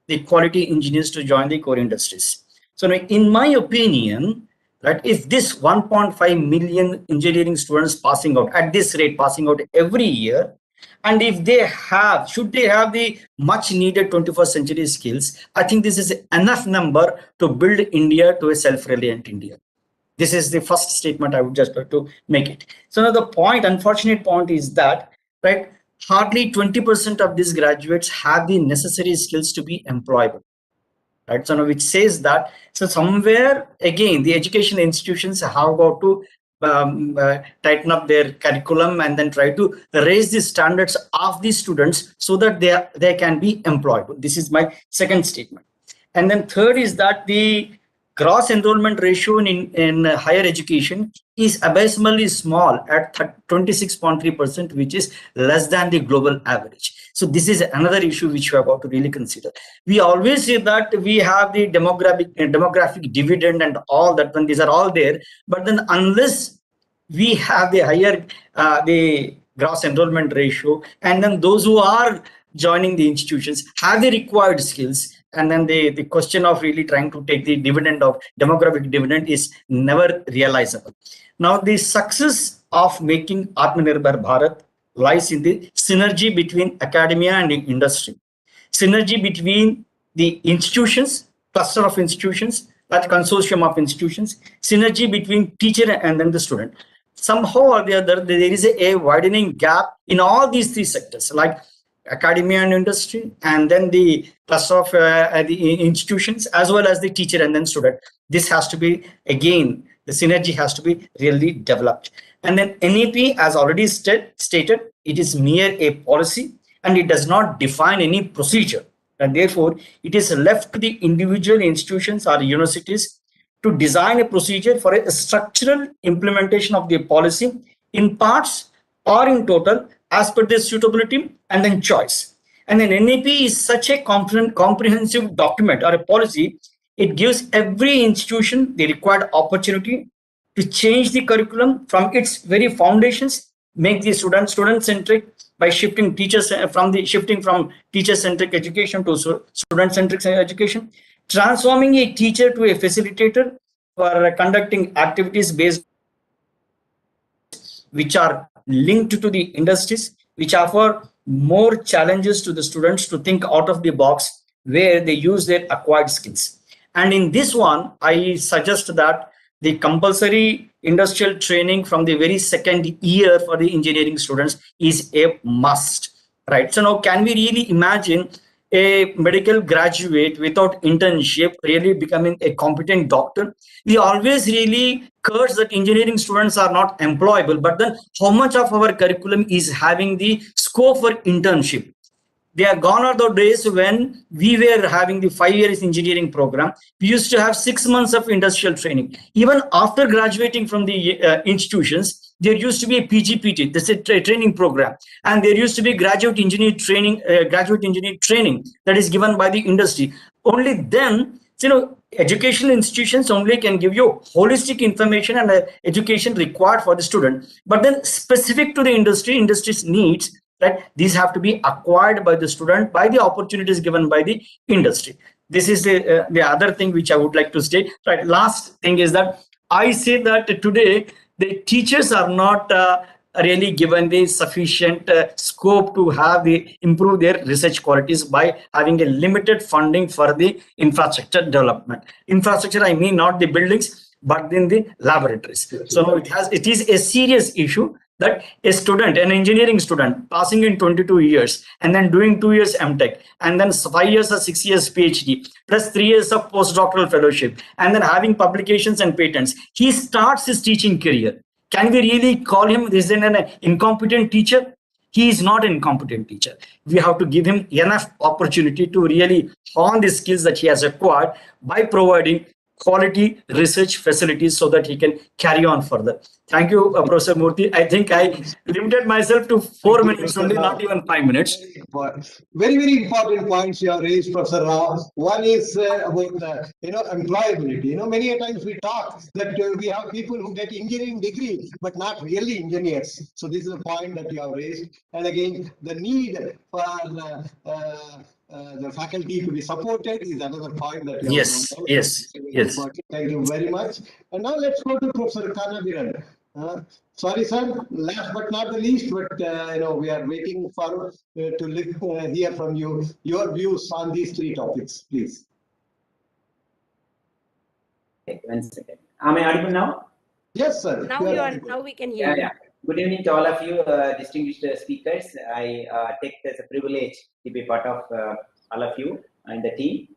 the quality engineers to join the core industries. So in my opinion, that if this 1.5 million engineering students passing out at this rate, passing out every year, and if they have, should they have the much needed 21st century skills, I think this is enough number to build India to a self-reliant India. This is the first statement I would just like to make it. So now the point, unfortunate point is that, right, hardly 20% of these graduates have the necessary skills to be employable. Right, so now which says that, so somewhere again the education institutions have got to tighten up their curriculum and then try to raise the standards of the students so that they can be employable. This is my second statement. And then third is that the gross enrollment ratio in higher education is abysmally small at 26.3%, which is less than the global average. So this is another issue which we have got to really consider. We always say that we have the demographic dividend and all that, when these are all there, but then unless we have the higher the gross enrollment ratio, and then those who are joining the institutions have the required skills, and then the question of really trying to take the dividend of demographic dividend is never realizable. Now the success of making Atmanirbhar Bharat lies in the synergy between academia and industry, synergy between the institutions, cluster of institutions, that consortium of institutions, synergy between teacher and then the student. Somehow or the other, there is a widening gap in all these three sectors, like academia and industry, and then the cluster of the institutions, as well as the teacher and then student. This has to be, again, the synergy has to be really developed. And then NEP, as already stated, it is mere a policy and it does not define any procedure. And therefore, it is left to the individual institutions or universities to design a procedure for a structural implementation of the policy in parts or in total as per their suitability and then choice. And then NEP is such a comprehensive document or a policy. It gives every institution the required opportunity to change the curriculum from its very foundations, make the student-centric by shifting from teacher-centric education to student-centric education, transforming a teacher to a facilitator for conducting activities based which are linked to the industries, which offer more challenges to the students to think out of the box, where they use their acquired skills. And in this one, I suggest that the compulsory industrial training from the very second year for the engineering students is a must, right? So now, can we really imagine a medical graduate without internship really becoming a competent doctor? We always really curse that engineering students are not employable, but then how much of our curriculum is having the scope for internship? They are gone are the days when we were having the 5 years engineering program. We used to have 6 months of industrial training. Even after graduating from the institutions, there used to be a PGPT, that's a training program, and there used to be graduate engineer training that is given by the industry. Only then, educational institutions only can give you holistic information and education required for the student. But then, specific to the industry's needs, right? These have to be acquired by the student by the opportunities given by the industry. This is the other thing which I would like to state, right? Last thing is that I say that today the teachers are not really given the sufficient scope to have the improve their research qualities by having a limited funding for the infrastructure development. Infrastructure, I mean not the buildings, but in the laboratories. So now it is a serious issue that a student, an engineering student, passing in 22 years and then doing 2 years MTech and then 5 years or 6 years PhD plus 3 years of postdoctoral fellowship and then having publications and patents, he starts his teaching career. Can we really call him this is an incompetent teacher? He is not an incompetent teacher. We have to give him enough opportunity to really hone the skills that he has acquired by providing quality research facilities so that he can carry on further. Thank you, Professor Murthy. I think I limited myself to 4 minutes only, not even 5 minutes. Very, very important points you have raised, Professor Rao. One is about employability. Many a times we talk that we have people who get engineering degree but not really engineers. So this is a point that you have raised. And again, the need for the faculty to be supported is another point that you have Yes. Thank you very much. And now let's go to Professor Kanabiran. Sorry, sir. Last but not the least, but we are waiting for to hear from you your views on these three topics, please. Okay, 1 second. Am I audible now? Yes, sir. Now we can hear you. Yeah. Good evening to all of you, distinguished speakers. I take it as a privilege to be part of all of you and the team.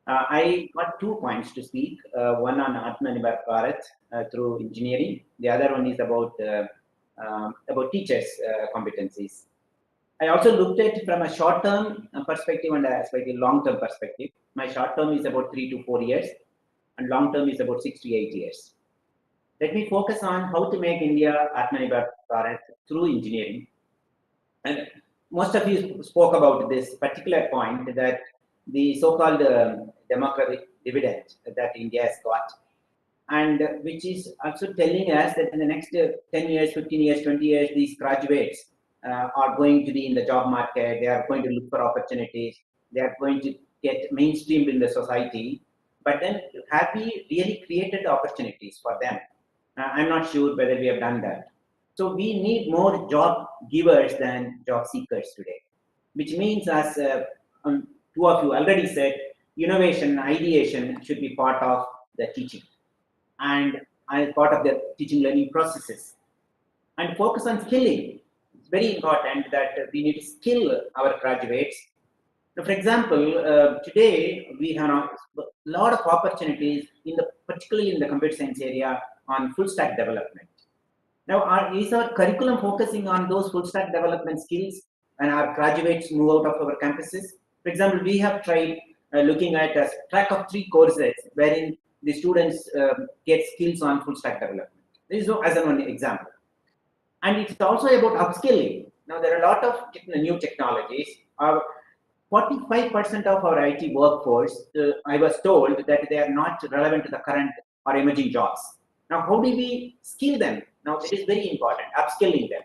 I got 2 points to speak. One on Atma Nirbhar Bharat through engineering. The other one is about teachers' competencies. I also looked at it from a short-term perspective and a slightly long-term perspective. My short-term is about 3 to 4 years, and long-term is about 6 to 8 years. Let me focus on how to make India Atma Nirbhar Bharat through engineering. And most of you spoke about this particular point, that the so-called demographic dividend that India has got, and which is also telling us that in the next 10 years, 15 years, 20 years, these graduates are going to be in the job market, they are going to look for opportunities, they are going to get mainstreamed in the society. But then have we really created opportunities for them? I'm not sure whether we have done that. So we need more job givers than job seekers today, which means, as 2 of you already said, innovation, ideation should be part of the teaching and part of the teaching learning processes. And focus on skilling. It's very important that we need to skill our graduates. So for example, today we have a lot of opportunities, particularly in the computer science area, on full stack development. Now, is our curriculum focusing on those full stack development skills and our graduates move out of our campuses? For example, we have tried looking at a track of 3 courses wherein the students get skills on full stack development. This is as an example. And it's also about upskilling. Now, there are a lot of new technologies. 45% of our IT workforce, I was told that they are not relevant to the current or emerging jobs. Now, how do we skill them? Now, it is very important, upskilling them.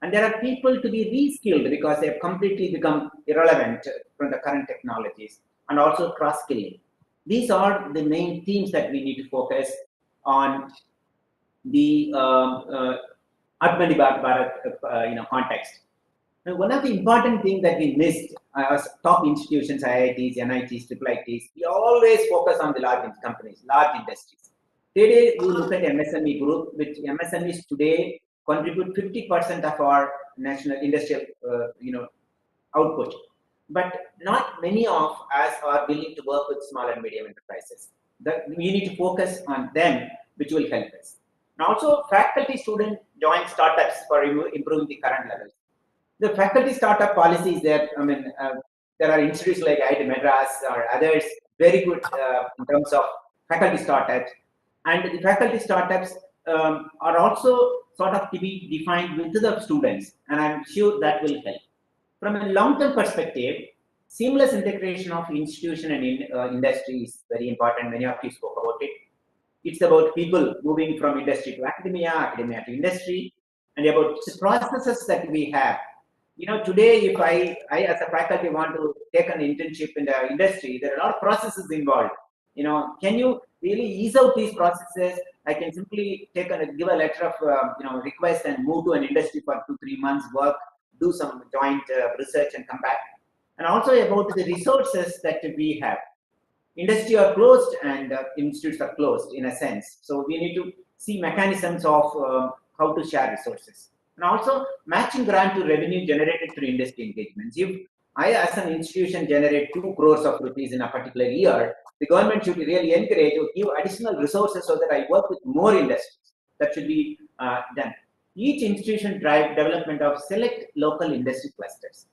And there are people to be re-skilled because they have completely become irrelevant from the current technologies, and also cross-skilling. These are the main themes that we need to focus on the Atma Nirbhar Bharat context. Now, one of the important things that we missed as top institutions, IITs, NITs, IIITs, we always focus on the large companies, large industries. Today, we look at MSME group, which MSMEs today contribute 50% of our national industrial output. But not many of us are willing to work with small and medium enterprises. We need to focus on them, which will help us. And also, faculty student join startups for improving the current levels. The faculty startup policies there, there are institutes like IIT Madras or others, very good in terms of faculty startups. And the faculty startups are also sort of to be defined with the students, and I'm sure that will help. From a long-term perspective, seamless integration of institution and industry is very important. Many of you spoke about it. It's about people moving from industry to academia, academia to industry, and about the processes that we have. today if I as a faculty want to take an internship in the industry, there are a lot of processes involved. Can you really ease out these processes? I can simply give a letter of request and move to an industry for 2-3 months, work, do some joint research and come back. And also about the resources that we have. Industry are closed and institutes are closed in a sense. So we need to see mechanisms of how to share resources. And also matching grant to revenue generated through industry engagements. If I as an institution generate 2 crores of rupees in a particular year, the government should really encourage or give additional resources so that I work with more industries. That should be done. Each institution drive development of select local industry clusters.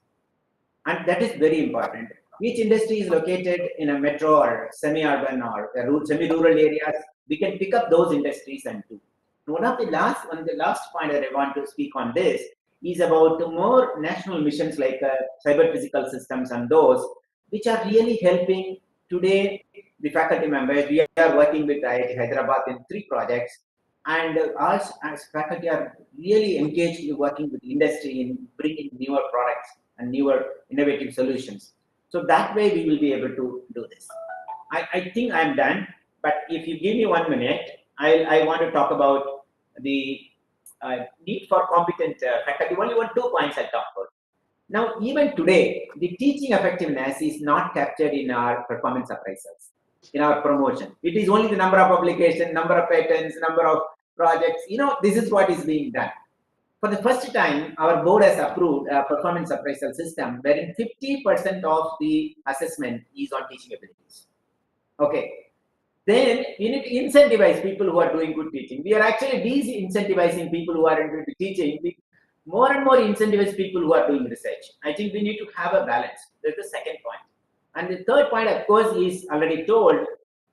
And that is very important. Each industry is located in a metro or semi-urban or semi-rural areas. We can pick up those industries and do. One of the last point that I want to speak on this is about more national missions like cyber physical systems and those which are really helping today the faculty members. We are working with IIT Hyderabad in 3 projects, and us as faculty are really engaged in working with industry in bringing newer products and newer innovative solutions. So that way we will be able to do this. I think I'm done, but if you give me 1 minute, I want to talk about the need for competent faculty. Only 2 points I'll talk about. Now, even today, the teaching effectiveness is not captured in our performance appraisals, in our promotion. It is only the number of publications, number of patents, number of projects. This is what is being done. For the first time, our board has approved a performance appraisal system wherein 50% of the assessment is on teaching abilities. Okay. Then we need to incentivize people who are doing good teaching. We are actually de-incentivizing people who are into teaching. We more and more incentivize people who are doing research. I think we need to have a balance. That's the second point. And the third point, of course, is already told,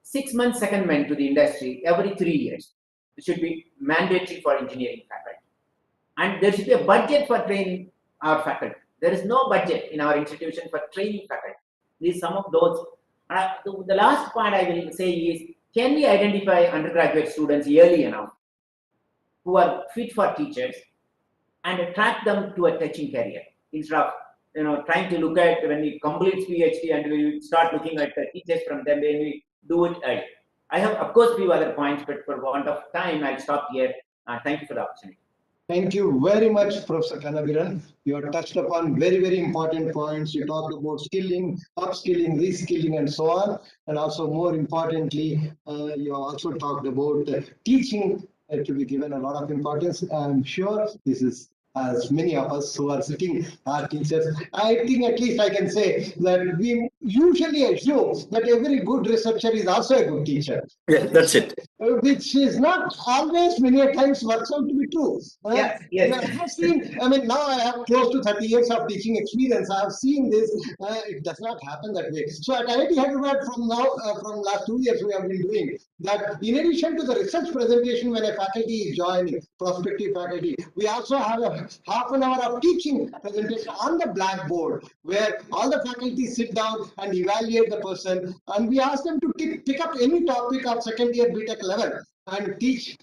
6 months secondment to the industry every 3 years. It should be mandatory for engineering faculty. And there should be a budget for training our faculty. There is no budget in our institution for training faculty. These some of those. The last point I will say is, can we identify undergraduate students early enough who are fit for teachers and attract them to a teaching career instead of trying to look at when we complete PhD and we start looking at the teachers from them when we do it early. I have, of course, few other points, but for want of time, I'll stop here. Thank you for the opportunity. Thank you very much, Professor Kanabiran. You have touched upon very, very important points. You talked about skilling, upskilling, reskilling, and so on. And also, more importantly, you also talked about teaching to be given a lot of importance. I'm sure this is, as many of us who are sitting are teachers. I think at least I can say that we usually assume that every good researcher is also a good teacher. Yeah, that's it. Which is not always, many a times works out to be true. Yes. I have seen, now I have close to 30 years of teaching experience. I have seen this. It does not happen that way. So at IIT Hyderabad from last 2 years, we have been doing that. In addition to the research presentation, when a faculty is joining, prospective faculty, we also have a half an hour of teaching presentation on the blackboard where all the faculty sit down and evaluate the person, and we ask them to pick up any topic of second year BTech level and teach,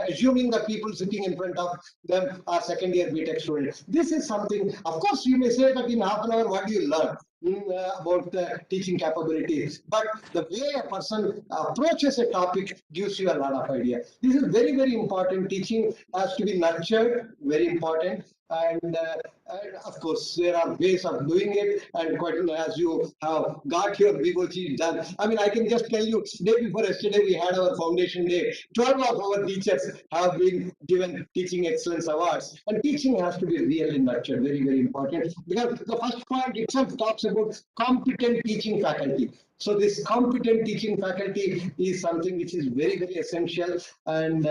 assuming the people sitting in front of them are second year BTech students. This is something, of course, you may say that in half an hour, what do you learn about the teaching capabilities? But the way a person approaches a topic gives you a lot of idea. This is very, very important. Teaching has to be nurtured, very important. And of course, there are ways of doing it. And quite as you have got your VOG done, I can just tell you, day before yesterday, we had our foundation day. 12 of our teachers have been given Teaching Excellence Awards. And teaching has to be really nurtured, very, very important. Because the first point itself talks about competent teaching faculty. So this competent teaching faculty is something which is very, very essential. And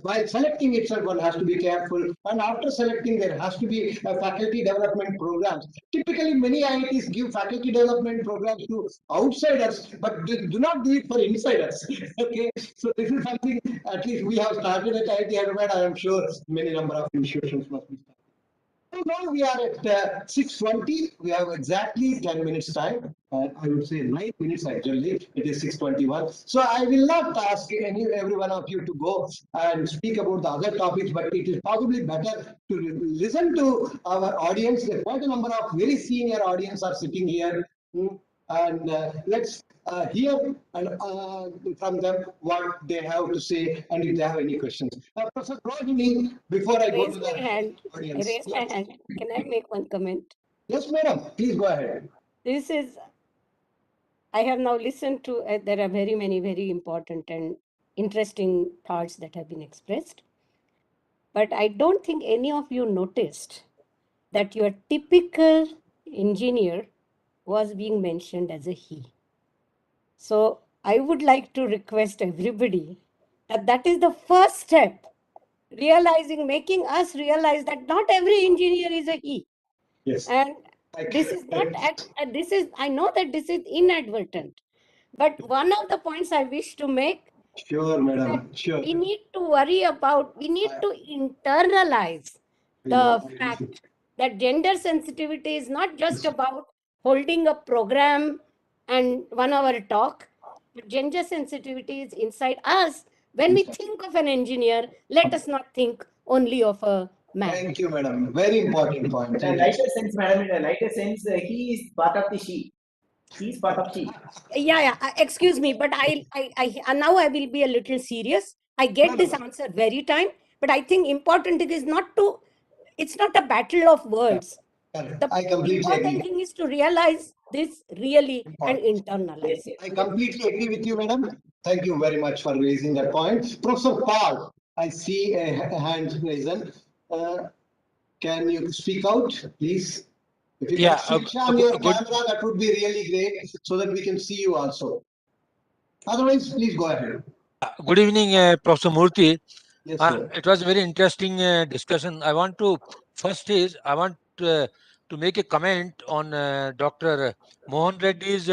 while selecting itself, one has to be careful. And after selecting, there has to be faculty development programs. Typically, many IITs give faculty development programs to outsiders, but do not do it for insiders. Okay, so this is something at least we have started at IIT Hyderabad. I am sure many number of institutions must be started. So now we are at 6:20. We have exactly 10 minutes time. I would say 9 minutes actually. It is 6:21. So I will not ask every one of you to go and speak about the other topics, but it is probably better to listen to our audience. Quite a number of very senior audience are sitting here. And let's hear from them what they have to say and if they have any questions. Professor Rohini, before I go to the audience. I raised my hand. Can I make one comment? Yes, madam. Please go ahead. This is, I have now listened to, there are very many very important and interesting thoughts that have been expressed. But I don't think any of you noticed that your typical engineer was being mentioned as a he. So I would like to request everybody that that is the first step, realizing, making us realize that not every engineer is a he. Yes. And this is not, this is, I know that this is inadvertent, but one of the points I wish to make, Sure, madam. Sure. we need to worry about, we need to internalize the fact that gender sensitivity is not just about holding a program and 1 hour talk, but gender sensitivity is inside us. When we think of an engineer, let us not think only of a man. Thank you, madam. Very important point. In a lighter sense, madam, in a lighter sense, he is part of the she. He is part of she. Yeah, excuse me, but I now I will be a little serious. I get this answer very time, but I think important it is not to, it's not a battle of words. I completely important agree. thing is to realize this really and internalize it. I completely agree with you, madam. Thank you very much for raising that point. Professor Paul, I see a hand raised. Can you speak out, please? If you can switch on your camera, that would be really great so that we can see you also. Otherwise, please go ahead. Good evening, Professor Murthy. Yes, sir. It was a very interesting discussion. I want to make a comment on Dr. Mohan Reddy's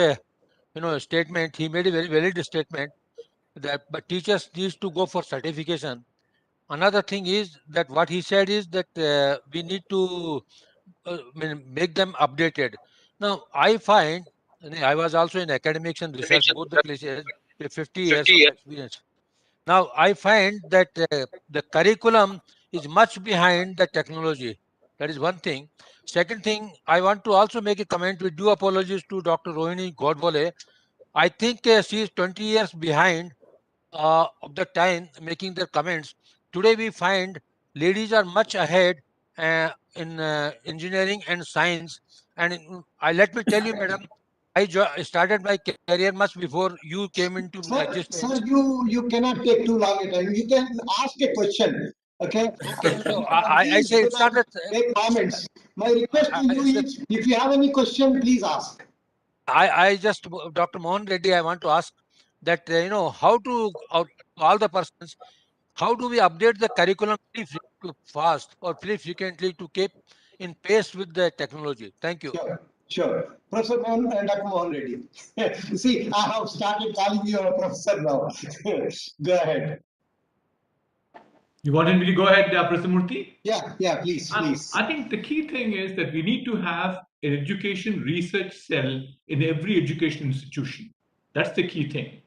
statement. He made a very valid statement that but teachers needs to go for certification. Another thing is that what he said is that we need to make them updated. Now, I find, I was also in academics and research, both the places, 50 years of experience. Now, I find that the curriculum is much behind the technology. That is one thing. Second thing, I want to also make a comment with due apologies to Dr. Rohini Godbole. I think she is 20 years behind of the time making their comments. Today, we find ladies are much ahead in engineering and science. And let me tell you, madam, I started my career much before you came into existence. Sir, you cannot take too long a time. You can ask a question. Okay. So I say it's not that. Make comments. My request to you is, if you have any question, please ask. I just, Dr. Mohan Reddy, I want to ask that how to all the persons, how do we update the curriculum very fast or very frequently to keep in pace with the technology? Thank you. Sure. Professor Mohan and Dr. Mohan Reddy. See, I have started calling you a professor now. Go ahead. You wanted me to go ahead, Professor Murthy? Yeah, please. I think the key thing is that we need to have an education research cell in every education institution. That's the key thing.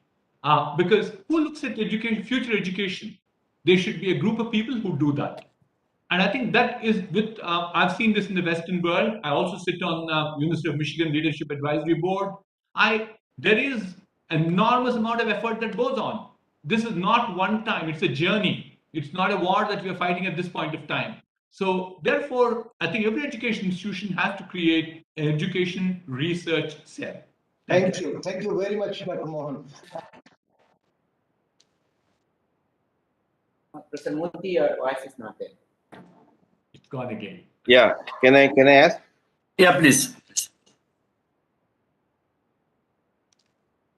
Because who looks at education, future education? There should be a group of people who do that. And I think that is with, I've seen this in the Western world. I also sit on University of Michigan Leadership Advisory Board. There is enormous amount of effort that goes on. This is not one time, it's a journey. It's not a war that we are fighting at this point of time. So therefore, I think every education institution has to create an education research cell. Thank you. Thank you very much, Dr. Mohan. Professor Murthy, your voice is not there. It's gone again. Yeah. Can I ask? Yeah, please.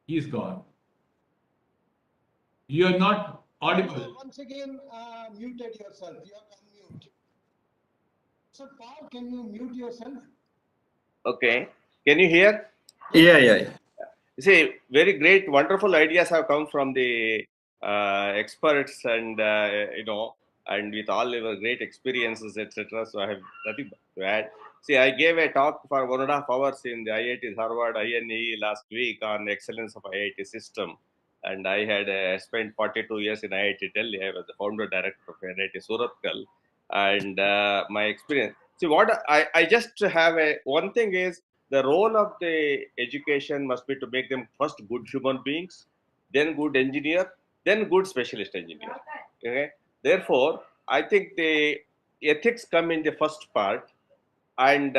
He's gone. You're not audible. Once again, muted yourself. You have to unmute. So, Paul, can you mute yourself? Okay. Can you hear? Yeah. You see, very great, wonderful ideas have come from the experts, and and with all your great experiences, etc. So I have nothing to add. See, I gave a talk for 1.5 hours in the IIT Harvard INE last week on excellence of IIT system. And I had spent 42 years in IIT Delhi. I was the founder director of IIT Surathkal. And my experience. See, what I just have one thing is the role of the education must be to make them first good human beings, then good engineer, then good specialist engineer. Okay. Therefore, I think the ethics come in the first part, and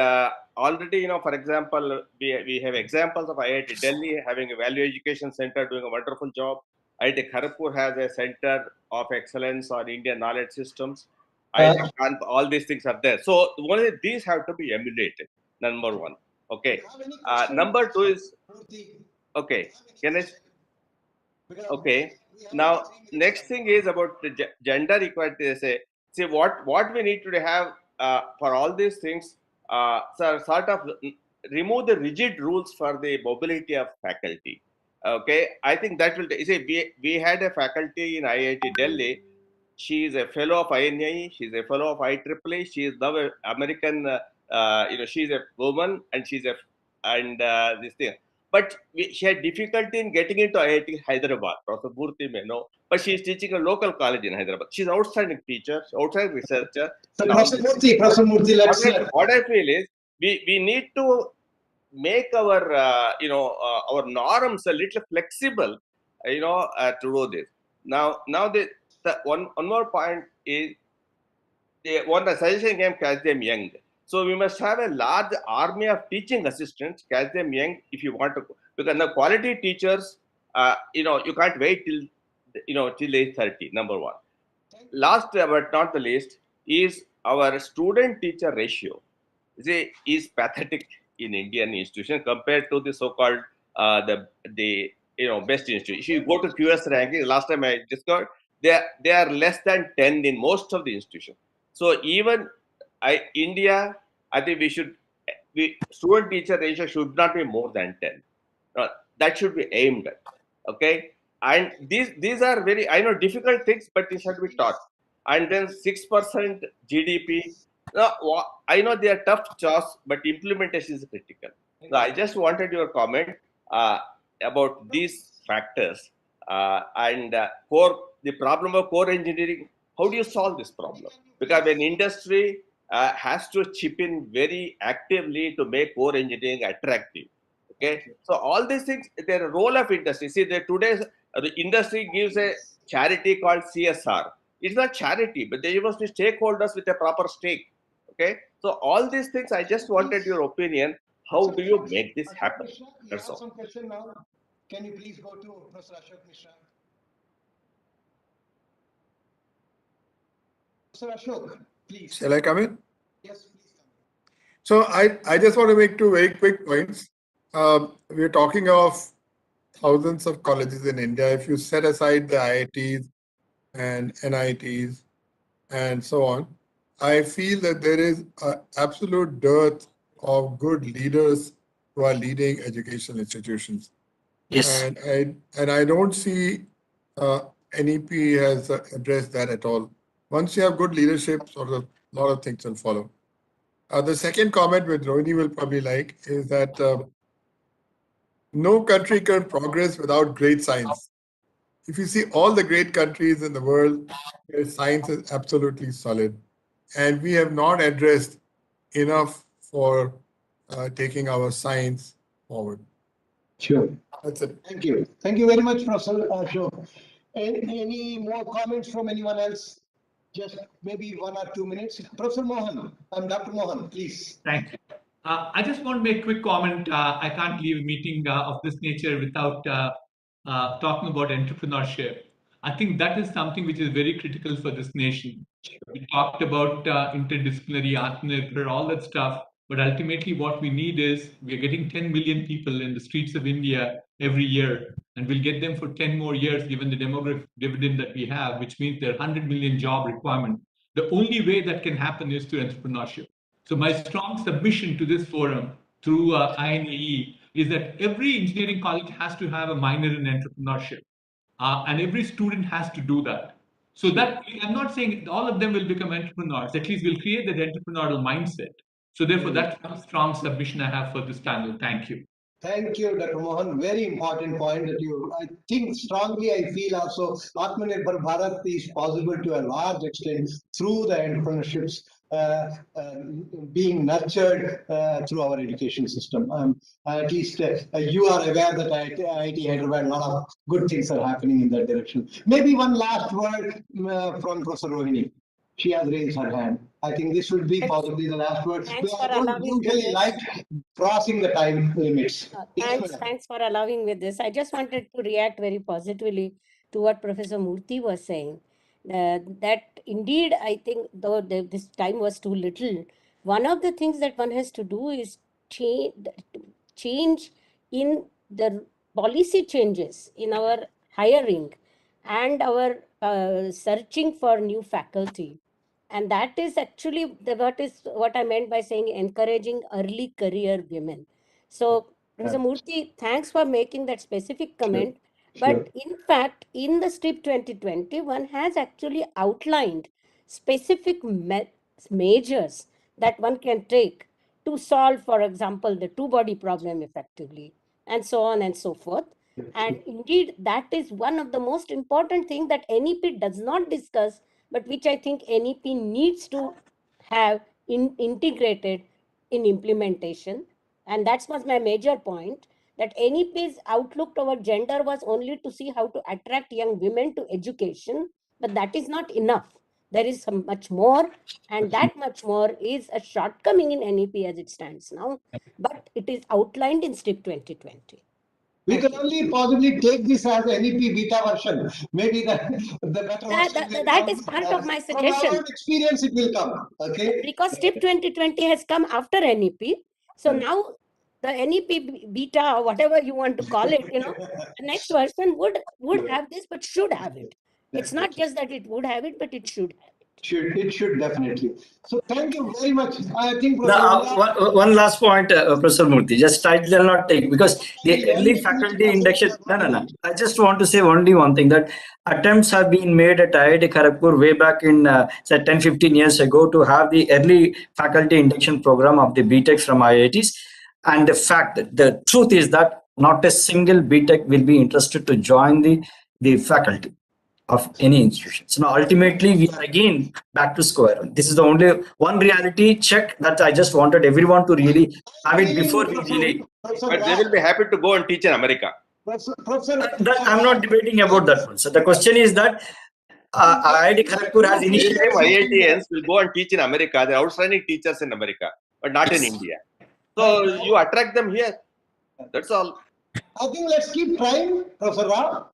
already, for example, we have examples of IIT Delhi having a value education center doing a wonderful job. IIT Kharagpur has a center of excellence on Indian knowledge systems. IIT Kanpur, all these things are there. So only these have to be emulated. Number one. Okay. Number two is okay. Can I? Okay. Now, next thing is about the gender equality. They say, see what we need to have for all these things. So sort of remove the rigid rules for the mobility of faculty. Okay, I think that will. See, we had a faculty in IIT Delhi. She is a fellow of INIE. She's a fellow of IEEE. She is now an American. She's a woman, and she's a this thing. But she had difficulty in getting into IIT Hyderabad. Professor Murthy may know, but she is teaching a local college in Hyderabad. She's an outstanding teacher, outstanding researcher. So Professor Murthy, let's. What I feel is we need to make our our norms a little flexible, to do this. Now the one more point is the suggestion came, catch them young. So we must have a large army of teaching assistants, catch them young if you want to, because the quality teachers, you can't wait till age 30. Number one. Last but not the least is our student teacher ratio. Is pathetic in Indian institution compared to the so-called the best institution. If you go to QS ranking, last time I discovered they are less than 10 in most of the institutions. So even India, I think student teacher ratio should not be more than 10. That should be aimed at. Okay, and these are very, I know, difficult things, but these have to be taught. And then 6% GDP. I know they are tough chores, but implementation is critical. So I just wanted your comment about these factors and the problem of core engineering. How do you solve this problem? Because an industry has to chip in very actively to make core engineering attractive. Okay, so all these things, the role of industry. See, today's the industry gives a charity called CSR. It's not charity, but they must be stakeholders with a proper stake. Okay, so all these things, I just wanted your opinion. How do you make this happen? That's all. Some question now. Can you please go to Professor Ashok Mishra? Professor Ashok, please. Shall I come in? Yes, please come in. So I just want to make two very quick points. We're talking of thousands of colleges in India. If you set aside the IITs and NITs and so on, I feel that there is an absolute dearth of good leaders who are leading educational institutions. Yes. And I don't see NEP has addressed that at all. Once you have good leadership, sort of a lot of things will follow. The second comment, which Rohini will probably like, is that no country can progress without great science. If you see all the great countries in the world, their science is absolutely solid. And we have not addressed enough for taking our science forward. Sure. That's it. Thank you. Thank you very much, Professor Ashok. Any more comments from anyone else? Just maybe 1 or 2 minutes. Professor Mohan, Dr. Mohan, please. Thank you. I just want to make a quick comment. I can't leave a meeting of this nature without talking about entrepreneurship. I think that is something which is very critical for this nation. We talked about interdisciplinary, Atma Nirbhar, all that stuff. But ultimately, what we need is we're getting 10 million people in the streets of India every year, and we'll get them for 10 more years, given the demographic dividend that we have, which means there are 100 million job requirement. The only way that can happen is through entrepreneurship. So my strong submission to this forum through INAE is that every engineering college has to have a minor in entrepreneurship. And every student has to do that. So that I'm not saying all of them will become entrepreneurs. At least we'll create that entrepreneurial mindset. So therefore, that's one strong submission I have for this panel. Thank you. Thank you, Dr. Mohan. Very important point that I think strongly, I feel also Atma Nirbhar Bharat is possible to a large extent through the entrepreneurships being nurtured through our education system. At least you are aware that at IIT Hyderabad, a lot of good things are happening in that direction. Maybe one last word from Professor Rohini. She has raised her hand. I think this would be possibly the last word. Thanks I for don't allowing me usually this. like crossing the time limits. Thanks for allowing me this. I just wanted to react very positively to what Professor Murthy was saying. That indeed, I think though this time was too little, one of the things that one has to do is change in the policy changes in our hiring and our searching for new faculty. And that is actually what I meant by saying encouraging early career women. So, Professor Murthy, thanks for making that specific comment. But in fact, in the STIP 2020, one has actually outlined specific measures that one can take to solve, for example, the two-body problem effectively, and so on and so forth. And indeed, that is one of the most important things that NEP does not discuss, but which I think NEP needs to have integrated in implementation. And that's was my major point, that NEP's outlook toward gender was only to see how to attract young women to education, but that is not enough. There is some much more, and that much more is a shortcoming in NEP as it stands now, but it is outlined in STIP 2020. We can only possibly take this as NEP beta version. Maybe the better version that is part of my suggestion. From our own experience, it will come. Okay. Because STIP 2020 has come after NEP, so now the NEP beta or whatever you want to call it, the next version would have this, but should have it. It's not just that it would have it, but it should have it. It should definitely. So thank you very much. I think one last point, Professor Murthy, just I will not take, because the early faculty induction. No. I just want to say only one thing, that attempts have been made at IIT Kharagpur way back in say 10-15 years ago to have the early faculty induction program of the BTechs from IITs. And the truth is that not a single BTech will be interested to join the faculty of any institution. So now ultimately we are again back to square one. This is the only one reality check that I just wanted everyone to really have it before we delay. But they will be happy to go and teach in America. I'm not debating about that one. So the question is that IIT Kharagpur has initiated. IITians will go and teach in America. They're outstanding teachers in America, but not in India. So you attract them here. That's all. I think let's keep trying, Professor Rao.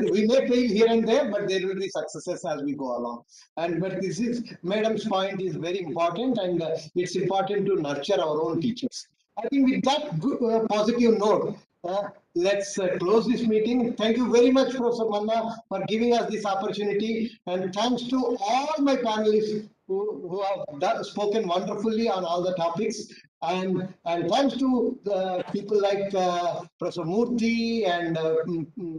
We may fail here and there, but there will be successes as we go along. But this is, Madam's point is very important, and it's important to nurture our own teachers. I think with that good, positive note, let's close this meeting. Thank you very much, Professor Manna, for giving us this opportunity, and thanks to all my panelists who have spoken wonderfully on all the topics. And thanks to the people like Professor Murthy and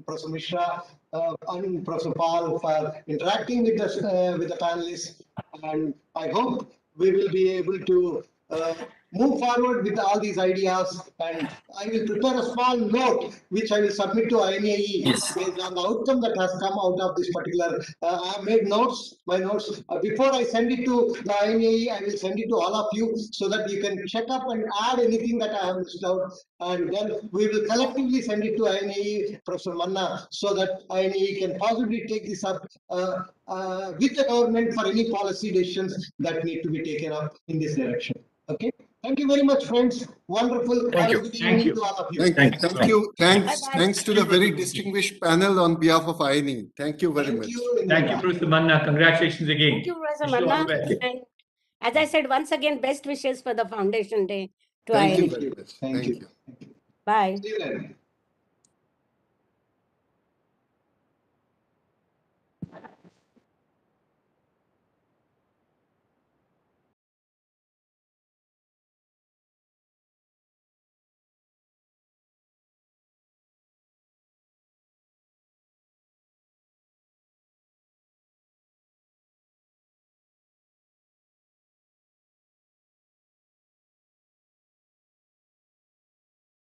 Professor Mishra and Professor Paul for interacting with us with the panelists. And I hope we will be able to move forward with all these ideas, and I will prepare a small note which I will submit to INAE based on the outcome that has come out of this particular. I have made notes, my notes. Before I send it to the INAE, I will send it to all of you so that you can check up and add anything that I have missed out, and then we will collectively send it to INAE, Professor Manna, so that INAE can possibly take this up with the government for any policy decisions that need to be taken up in this direction. Okay. Thank you very much, friends. Wonderful. Thank you. Thank you to all of you. Thank you. Thanks to the very distinguished panel on behalf of INE. Thank you very much. Thank you, Professor Manna. Congratulations again. Thank you, Professor Manna. And as I said, once again, best wishes for the Foundation Day to INE. Thank you very much. Thank you. Bye. See you then.